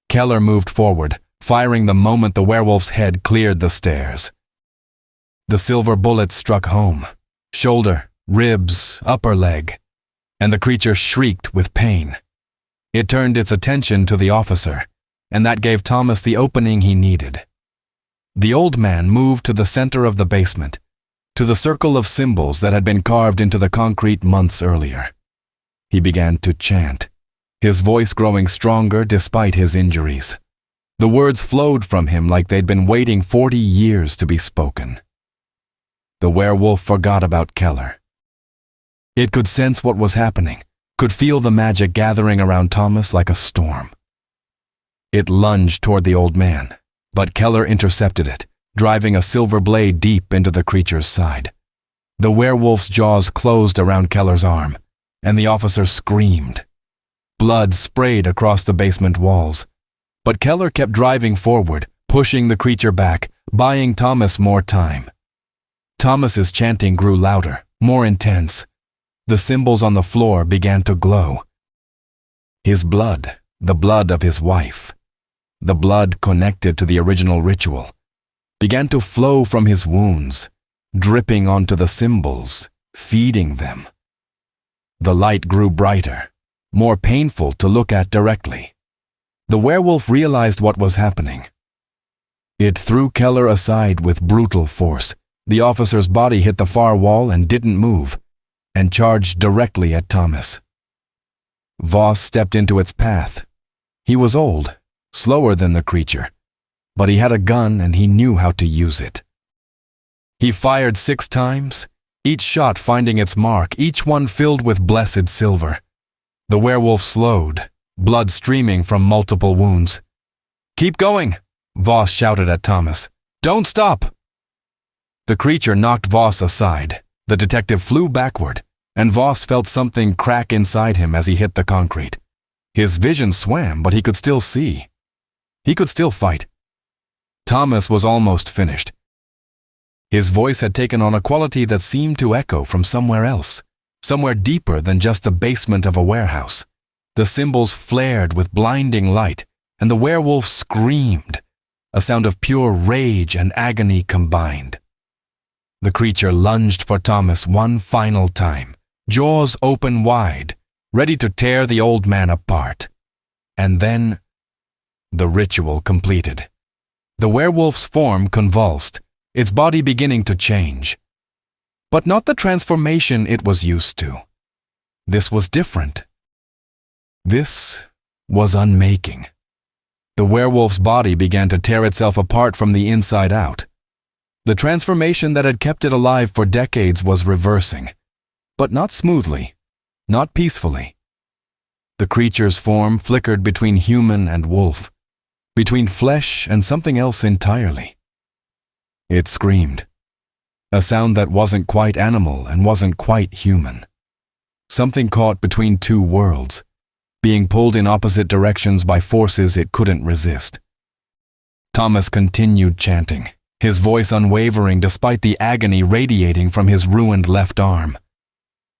Keller moved forward, firing the moment the werewolf's head cleared the stairs. The silver bullet struck home, shoulder, ribs, upper leg, and the creature shrieked with pain. It turned its attention to the officer, and that gave Thomas the opening he needed. The old man moved to the center of the basement, to the circle of symbols that had been carved into the concrete months earlier. He began to chant, his voice growing stronger despite his injuries. The words flowed from him like they'd been waiting 40 years to be spoken. The werewolf forgot about Keller. It could sense what was happening, could feel the magic gathering around Thomas like a storm. It lunged toward the old man, but Keller intercepted it, driving a silver blade deep into the creature's side. The werewolf's jaws closed around Keller's arm, and the officer screamed. Blood sprayed across the basement walls, but Keller kept driving forward, pushing the creature back, buying Thomas more time. Thomas's chanting grew louder, more intense. The symbols on the floor began to glow. His blood, the blood of his wife, the blood connected to the original ritual, began to flow from his wounds, dripping onto the symbols, feeding them. The light grew brighter, more painful to look at directly. The werewolf realized what was happening. It threw Keller aside with brutal force. The officer's body hit the far wall and didn't move, and charged directly at Thomas. Voss stepped into its path. He was old, slower than the creature, but he had a gun and he knew how to use it. He fired 6 times, each shot finding its mark, each one filled with blessed silver. The werewolf slowed, blood streaming from multiple wounds. "Keep going," Voss shouted at Thomas. "Don't stop!" The creature knocked Voss aside. The detective flew backward, and Voss felt something crack inside him as he hit the concrete. His vision swam, but he could still see. He could still fight. Thomas was almost finished. His voice had taken on a quality that seemed to echo from somewhere else, somewhere deeper than just the basement of a warehouse. The symbols flared with blinding light, and the werewolf screamed, a sound of pure rage and agony combined. The creature lunged for Thomas one final time, jaws open wide, ready to tear the old man apart. And then, the ritual completed. The werewolf's form convulsed, its body beginning to change. But not the transformation it was used to. This was different. This was unmaking. The werewolf's body began to tear itself apart from the inside out. The transformation that had kept it alive for decades was reversing, but not smoothly, not peacefully. The creature's form flickered between human and wolf, between flesh and something else entirely. It screamed, a sound that wasn't quite animal and wasn't quite human. Something caught between 2 worlds, being pulled in opposite directions by forces it couldn't resist. Thomas continued chanting, his voice unwavering despite the agony radiating from his ruined left arm.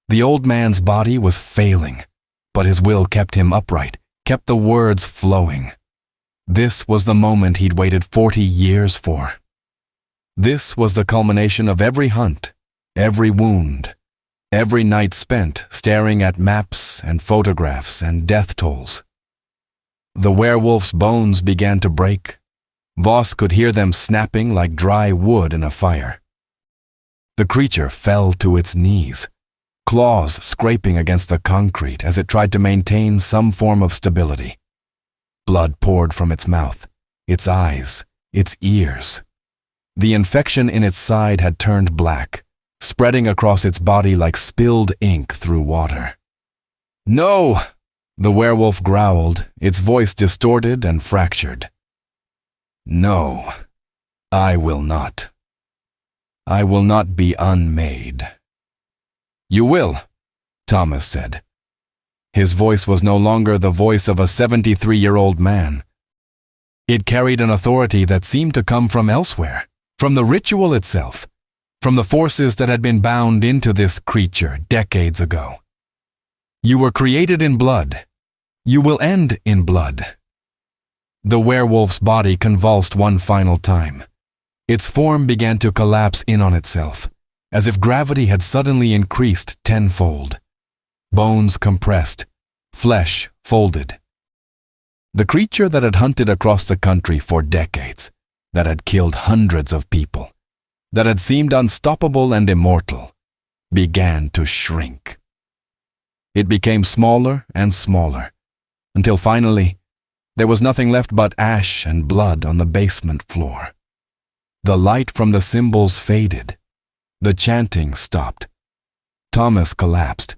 The old man's body was failing, but his will kept him upright, kept the words flowing. This was the moment he'd waited 40 years for. This was the culmination of every hunt, every wound, every night spent staring at maps and photographs and death tolls. The werewolf's bones began to break, Voss could hear them snapping like dry wood in a fire. The creature fell to its knees, claws scraping against the concrete as it tried to maintain some form of stability. Blood poured from its mouth, its eyes, its ears. The infection in its side had turned black, spreading across its body like spilled ink through water. "No!" the werewolf growled, its voice distorted and fractured. "No, I will not. I will not be unmade." "You will," Thomas said. His voice was no longer the voice of a 73-year-old man. It carried an authority that seemed to come from elsewhere, from the ritual itself, from the forces that had been bound into this creature decades ago. "You were created in blood. You will end in blood." The werewolf's body convulsed one final time. Its form began to collapse in on itself, as if gravity had suddenly increased tenfold. Bones compressed, flesh folded. The creature that had hunted across the country for decades, that had killed hundreds of people, that had seemed unstoppable and immortal, began to shrink. It became smaller and smaller, until finally there was nothing left but ash and blood on the basement floor. The light from the symbols faded. The chanting stopped. Thomas collapsed.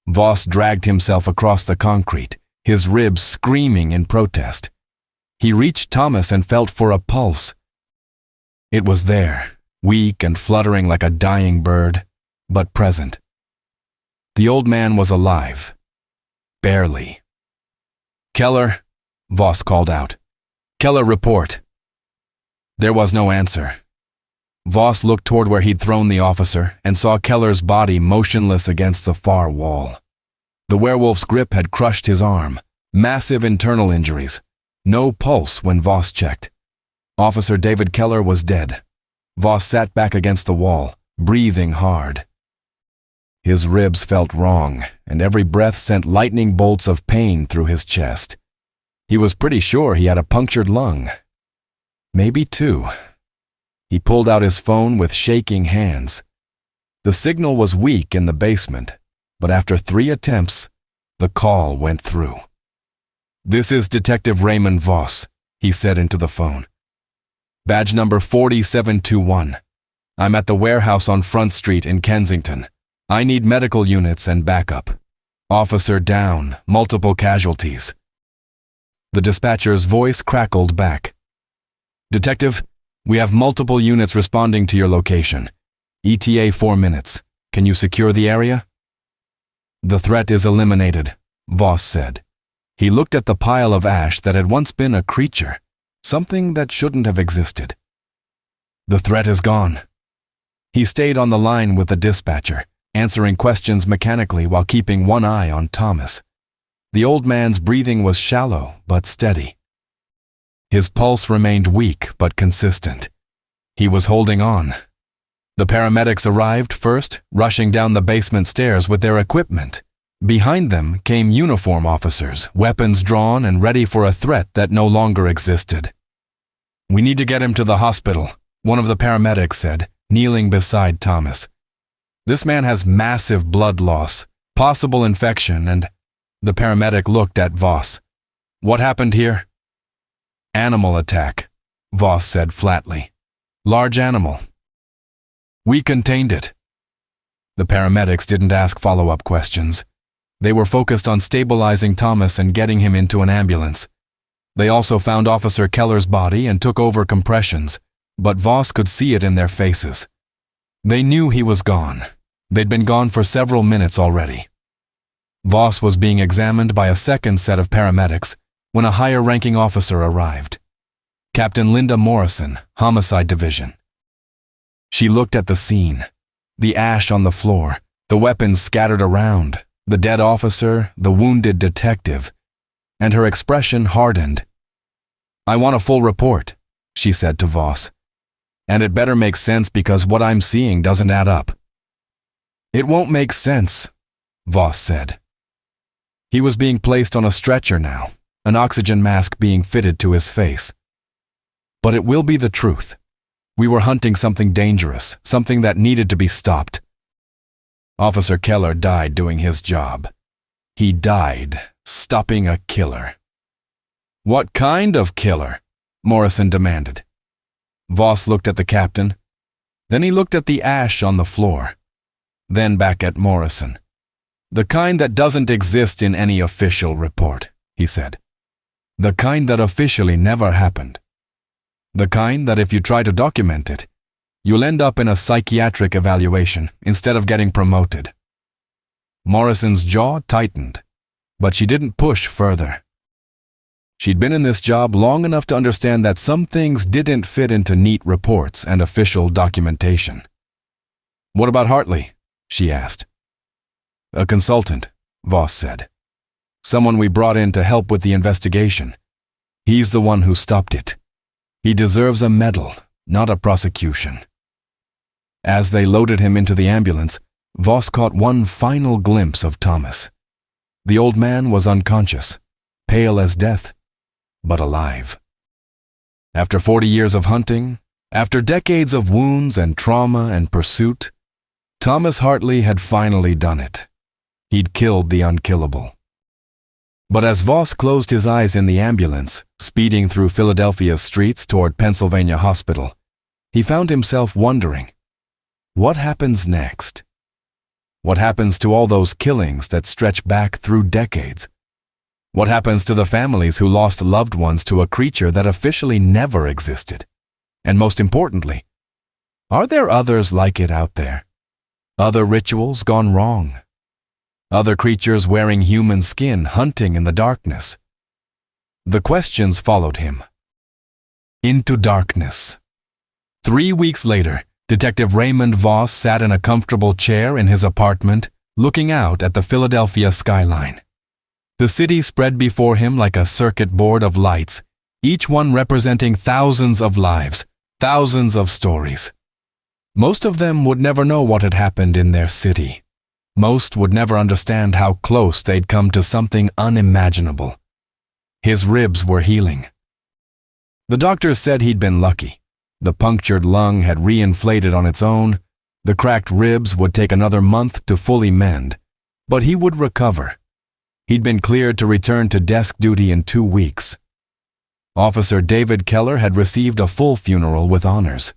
Voss dragged himself across the concrete, his ribs screaming in protest. He reached Thomas and felt for a pulse. It was there, weak and fluttering like a dying bird, but present. The old man was alive. Barely. "Keller," Voss called out. "Keller, report." There was no answer. Voss looked toward where he'd thrown the officer and saw Keller's body motionless against the far wall. The werewolf's grip had crushed his arm, massive internal injuries. No pulse when Voss checked. Officer David Keller was dead. Voss sat back against the wall, breathing hard. His ribs felt wrong, and every breath sent lightning bolts of pain through his chest. He was pretty sure he had a punctured lung. Maybe two. He pulled out his phone with shaking hands. The signal was weak in the basement, but after 3 attempts, the call went through. "This is Detective Raymond Voss," he said into the phone. "Badge number 4721. I'm at the warehouse on Front Street in Kensington. I need medical units and backup. Officer down, multiple casualties." The dispatcher's voice crackled back. "Detective, we have multiple units responding to your location. ETA 4 minutes. Can you secure the area?" "The threat is eliminated," Voss said. He looked at the pile of ash that had once been a creature, something that shouldn't have existed. "The threat is gone." He stayed on the line with the dispatcher, answering questions mechanically while keeping one eye on Thomas. The old man's breathing was shallow but steady. His pulse remained weak but consistent. He was holding on. The paramedics arrived first, rushing down the basement stairs with their equipment. Behind them came uniform officers, weapons drawn and ready for a threat that no longer existed. "We need to get him to the hospital," one of the paramedics said, kneeling beside Thomas. "This man has massive blood loss, possible infection, and—" The paramedic looked at Voss. "What happened here?" "Animal attack," Voss said flatly. "Large animal." "We contained it." The paramedics didn't ask follow-up questions. They were focused on stabilizing Thomas and getting him into an ambulance. They also found Officer Keller's body and took over compressions, but Voss could see it in their faces. They knew he was gone. They'd been gone for several minutes already. Voss was being examined by a second set of paramedics when a higher-ranking officer arrived. Captain Linda Morrison, Homicide Division. She looked at the scene, the ash on the floor, the weapons scattered around, the dead officer, the wounded detective, and her expression hardened. "I want a full report," she said to Voss. "And it better make sense because what I'm seeing doesn't add up." "It won't make sense," Voss said. He was being placed on a stretcher now, an oxygen mask being fitted to his face. But it will be the truth. We were hunting something dangerous, something that needed to be stopped. Officer Keller died doing his job. He died stopping a killer. What kind of killer? Morrison demanded. Voss looked at the captain. Then he looked at the ash on the floor. Then back at Morrison. The kind that doesn't exist in any official report, he said. The kind that officially never happened. The kind that if you try to document it, you'll end up in a psychiatric evaluation instead of getting promoted. Morrison's jaw tightened, but she didn't push further. She'd been in this job long enough to understand that some things didn't fit into neat reports and official documentation. What about Hartley? She asked. A consultant, Voss said. Someone we brought in to help with the investigation. He's the one who stopped it. He deserves a medal, not a prosecution. As they loaded him into the ambulance, Voss caught one final glimpse of Thomas. The old man was unconscious, pale as death, but alive. After 40 years of hunting, after decades of wounds and trauma and pursuit, Thomas Hartley had finally done it. He'd killed the unkillable. But as Voss closed his eyes in the ambulance, speeding through Philadelphia's streets toward Pennsylvania Hospital, he found himself wondering, what happens next? What happens to all those killings that stretch back through decades? What happens to the families who lost loved ones to a creature that officially never existed? And most importantly, are there others like it out there? Other rituals gone wrong? Other creatures wearing human skin hunting in the darkness? The questions followed him. Into darkness. 3 weeks later, Detective Raymond Voss sat in a comfortable chair in his apartment, looking out at the Philadelphia skyline. The city spread before him like a circuit board of lights, each one representing thousands of lives, thousands of stories. Most of them would never know what had happened in their city. Most would never understand how close they'd come to something unimaginable. His ribs were healing. The doctors said he'd been lucky. The punctured lung had reinflated on its own. The cracked ribs would take another month to fully mend, but he would recover. He'd been cleared to return to desk duty in 2 weeks. Officer David Keller had received a full funeral with honors.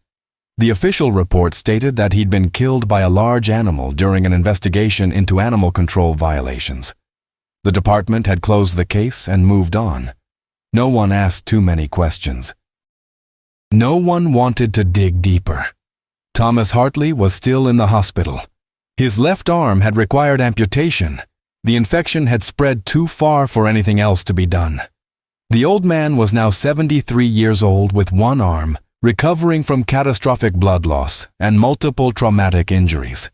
The official report stated that he'd been killed by a large animal during an investigation into animal control violations. The department had closed the case and moved on. No one asked too many questions. No one wanted to dig deeper. Thomas Hartley was still in the hospital. His left arm had required amputation. The infection had spread too far for anything else to be done. The old man was now 73 years old with one arm, recovering from catastrophic blood loss and multiple traumatic injuries.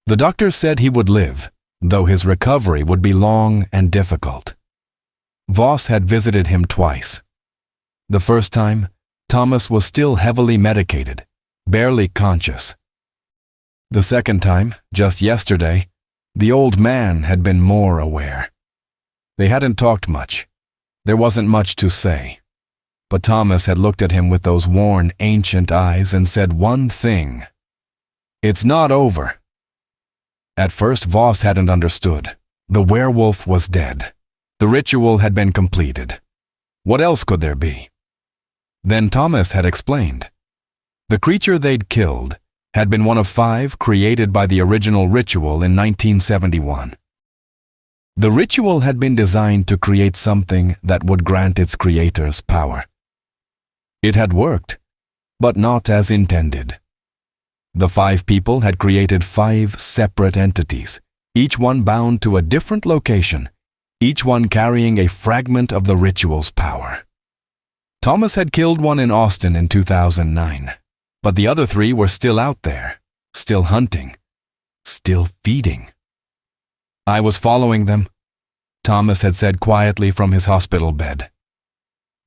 The doctors said he would live, though his recovery would be long and difficult. Voss had visited him twice. The first time, Thomas was still heavily medicated, barely conscious. The second time, just yesterday, the old man had been more aware. They hadn't talked much. There wasn't much to say. But Thomas had looked at him with those worn, ancient eyes and said one thing. "It's not over." At first, Voss hadn't understood. The werewolf was dead. The ritual had been completed. What else could there be? Then Thomas had explained. The creature they'd killed had been one of 5 created by the original ritual in 1971. The ritual had been designed to create something that would grant its creators power. It had worked, but not as intended. The 5 people had created 5 separate entities, each one bound to a different location, each one carrying a fragment of the ritual's power. Thomas had killed one in Austin in 2009, but the other 3 were still out there, still hunting, still feeding. "I was following them," Thomas had said quietly from his hospital bed,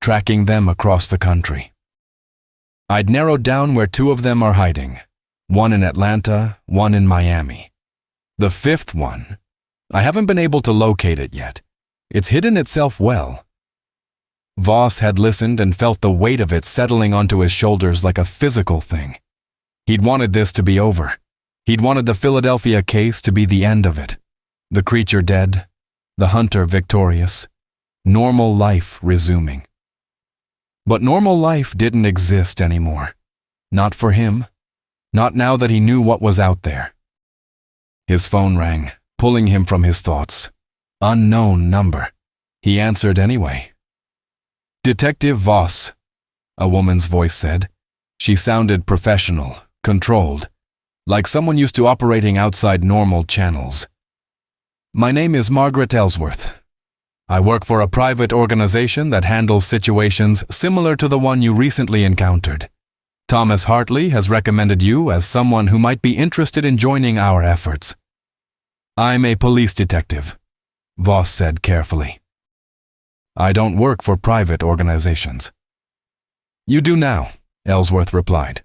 "tracking them across the country. I'd narrowed down where 2 of them are hiding, one in Atlanta, one in Miami. The 5th one, I haven't been able to locate it yet. It's hidden itself well. Voss had listened and felt the weight of it settling onto his shoulders like a physical thing. He'd wanted this to be over. He'd wanted the Philadelphia case to be the end of it. The creature dead, the hunter victorious, normal life resuming. But normal life didn't exist anymore. Not for him. Not now that he knew what was out there. His phone rang, pulling him from his thoughts. Unknown number. He answered anyway. "Detective Voss," a woman's voice said. She sounded professional, controlled, like someone used to operating outside normal channels. "My name is Margaret Ellsworth. I work for a private organization that handles situations similar to the one you recently encountered. Thomas Hartley has recommended you as someone who might be interested in joining our efforts." "I'm a police detective," Voss said carefully. "I don't work for private organizations." "You do now," Ellsworth replied.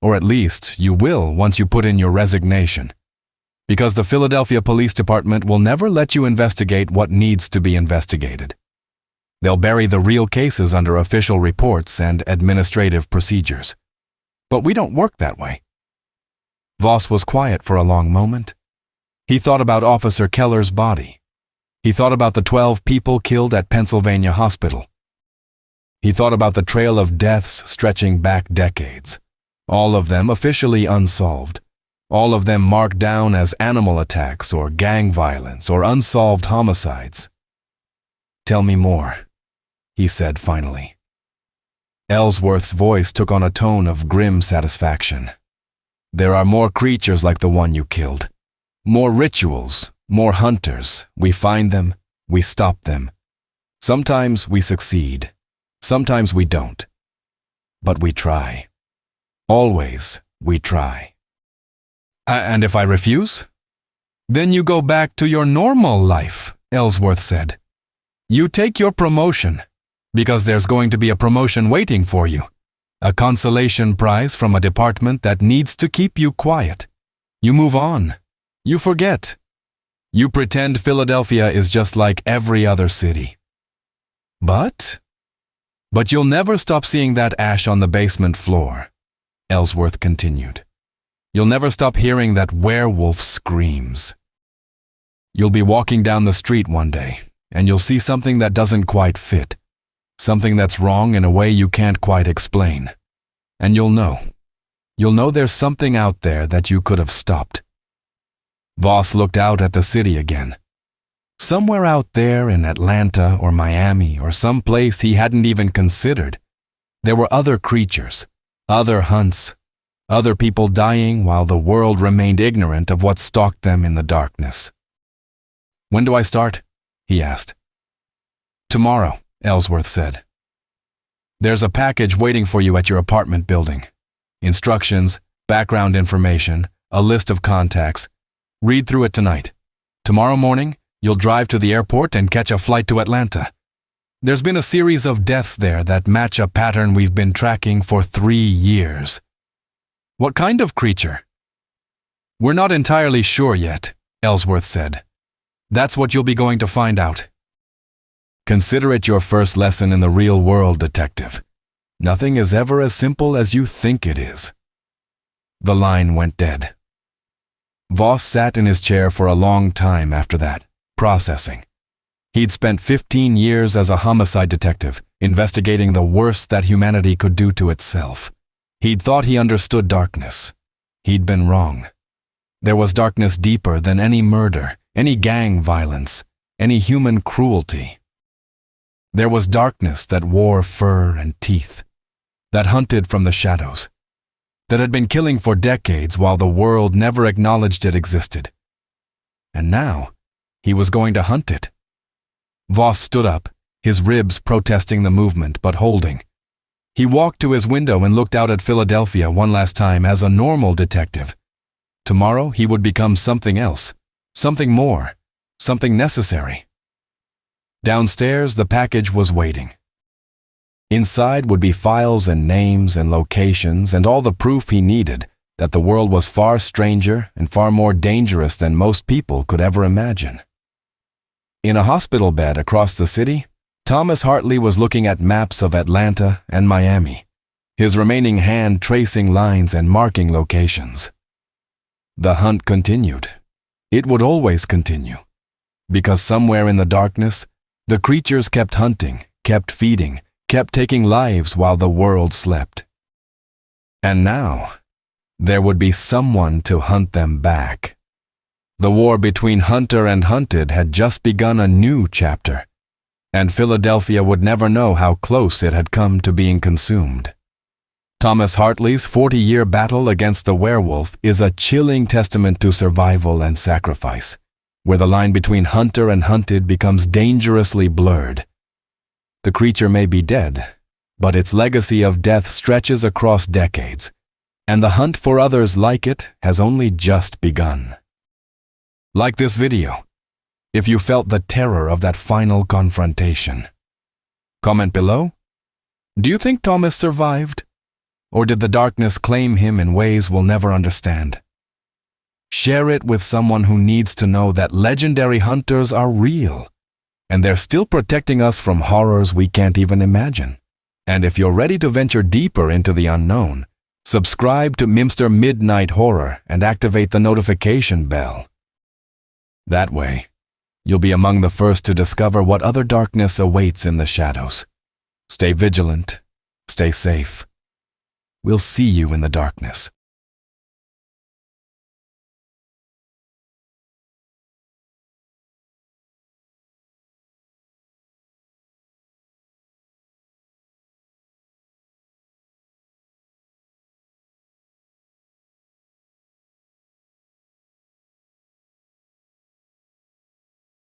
"Or at least you will once you put in your resignation. Because the Philadelphia Police Department will never let you investigate what needs to be investigated. They'll bury the real cases under official reports and administrative procedures. But we don't work that way." Voss was quiet for a long moment. He thought about Officer Keller's body. He thought about the 12 people killed at Pennsylvania Hospital. He thought about the trail of deaths stretching back decades, all of them officially unsolved, all of them marked down as animal attacks or gang violence or unsolved homicides. "Tell me more," he said finally. Ellsworth's voice took on a tone of grim satisfaction. "There are more creatures like the one you killed. More rituals, more hunters. We find them, we stop them. Sometimes we succeed, sometimes we don't. But we try. Always we try." "And if I refuse?" "Then you go back to your normal life," Ellsworth said. "You take your promotion, because there's going to be a promotion waiting for you. A consolation prize from a department that needs to keep you quiet. You move on. You forget. You pretend Philadelphia is just like every other city. But you'll never stop seeing that ash on the basement floor," Ellsworth continued. "You'll never stop hearing that werewolf screams. You'll be walking down the street one day, and you'll see something that doesn't quite fit, something that's wrong in a way you can't quite explain. And you'll know there's something out there that you could have stopped." Voss looked out at the city again. Somewhere out there in Atlanta or Miami or some place he hadn't even considered, there were other creatures, other hunts, other people dying while the world remained ignorant of what stalked them in the darkness. "When do I start?" he asked. "Tomorrow," Ellsworth said. "There's a package waiting for you at your apartment building. Instructions, background information, a list of contacts. Read through it tonight. Tomorrow morning, you'll drive to the airport and catch a flight to Atlanta. There's been a series of deaths there that match a pattern we've been tracking for 3 years. "What kind of creature?" "We're not entirely sure yet," Ellsworth said. "That's what you'll be going to find out. Consider it your first lesson in the real world, detective. Nothing is ever as simple as you think it is." The line went dead. Voss sat in his chair for a long time after that, processing. He'd spent 15 years as a homicide detective, investigating the worst that humanity could do to itself. He'd thought he understood darkness. He'd been wrong. There was darkness deeper than any murder, any gang violence, any human cruelty. There was darkness that wore fur and teeth, that hunted from the shadows, that had been killing for decades while the world never acknowledged it existed. And now, he was going to hunt it. Voss stood up, his ribs protesting the movement but holding. He walked to his window and looked out at Philadelphia one last time as a normal detective. Tomorrow he would become something else, something more, something necessary. Downstairs, the package was waiting. Inside would be files and names and locations and all the proof he needed that the world was far stranger and far more dangerous than most people could ever imagine. In a hospital bed across the city, Thomas Hartley was looking at maps of Atlanta and Miami, his remaining hand tracing lines and marking locations. The hunt continued. It would always continue, because somewhere in the darkness, the creatures kept hunting, kept feeding, kept taking lives while the world slept. And now, there would be someone to hunt them back. The war between hunter and hunted had just begun a new chapter, and Philadelphia would never know how close it had come to being consumed. Thomas Hartley's 40-year battle against the werewolf is a chilling testament to survival and sacrifice, where the line between hunter and hunted becomes dangerously blurred. The creature may be dead, but its legacy of death stretches across decades, and the hunt for others like it has only just begun. Like this video if you felt the terror of that final confrontation. Comment below. Do you think Thomas survived? Or did the darkness claim him in ways we'll never understand? Share it with someone who needs to know that legendary hunters are real, and they're still protecting us from horrors we can't even imagine. And if you're ready to venture deeper into the unknown, subscribe to Mimster Midnight Horror and activate the notification bell. That way, you'll be among the first to discover what other darkness awaits in the shadows. Stay vigilant, stay safe. We'll see you in the darkness.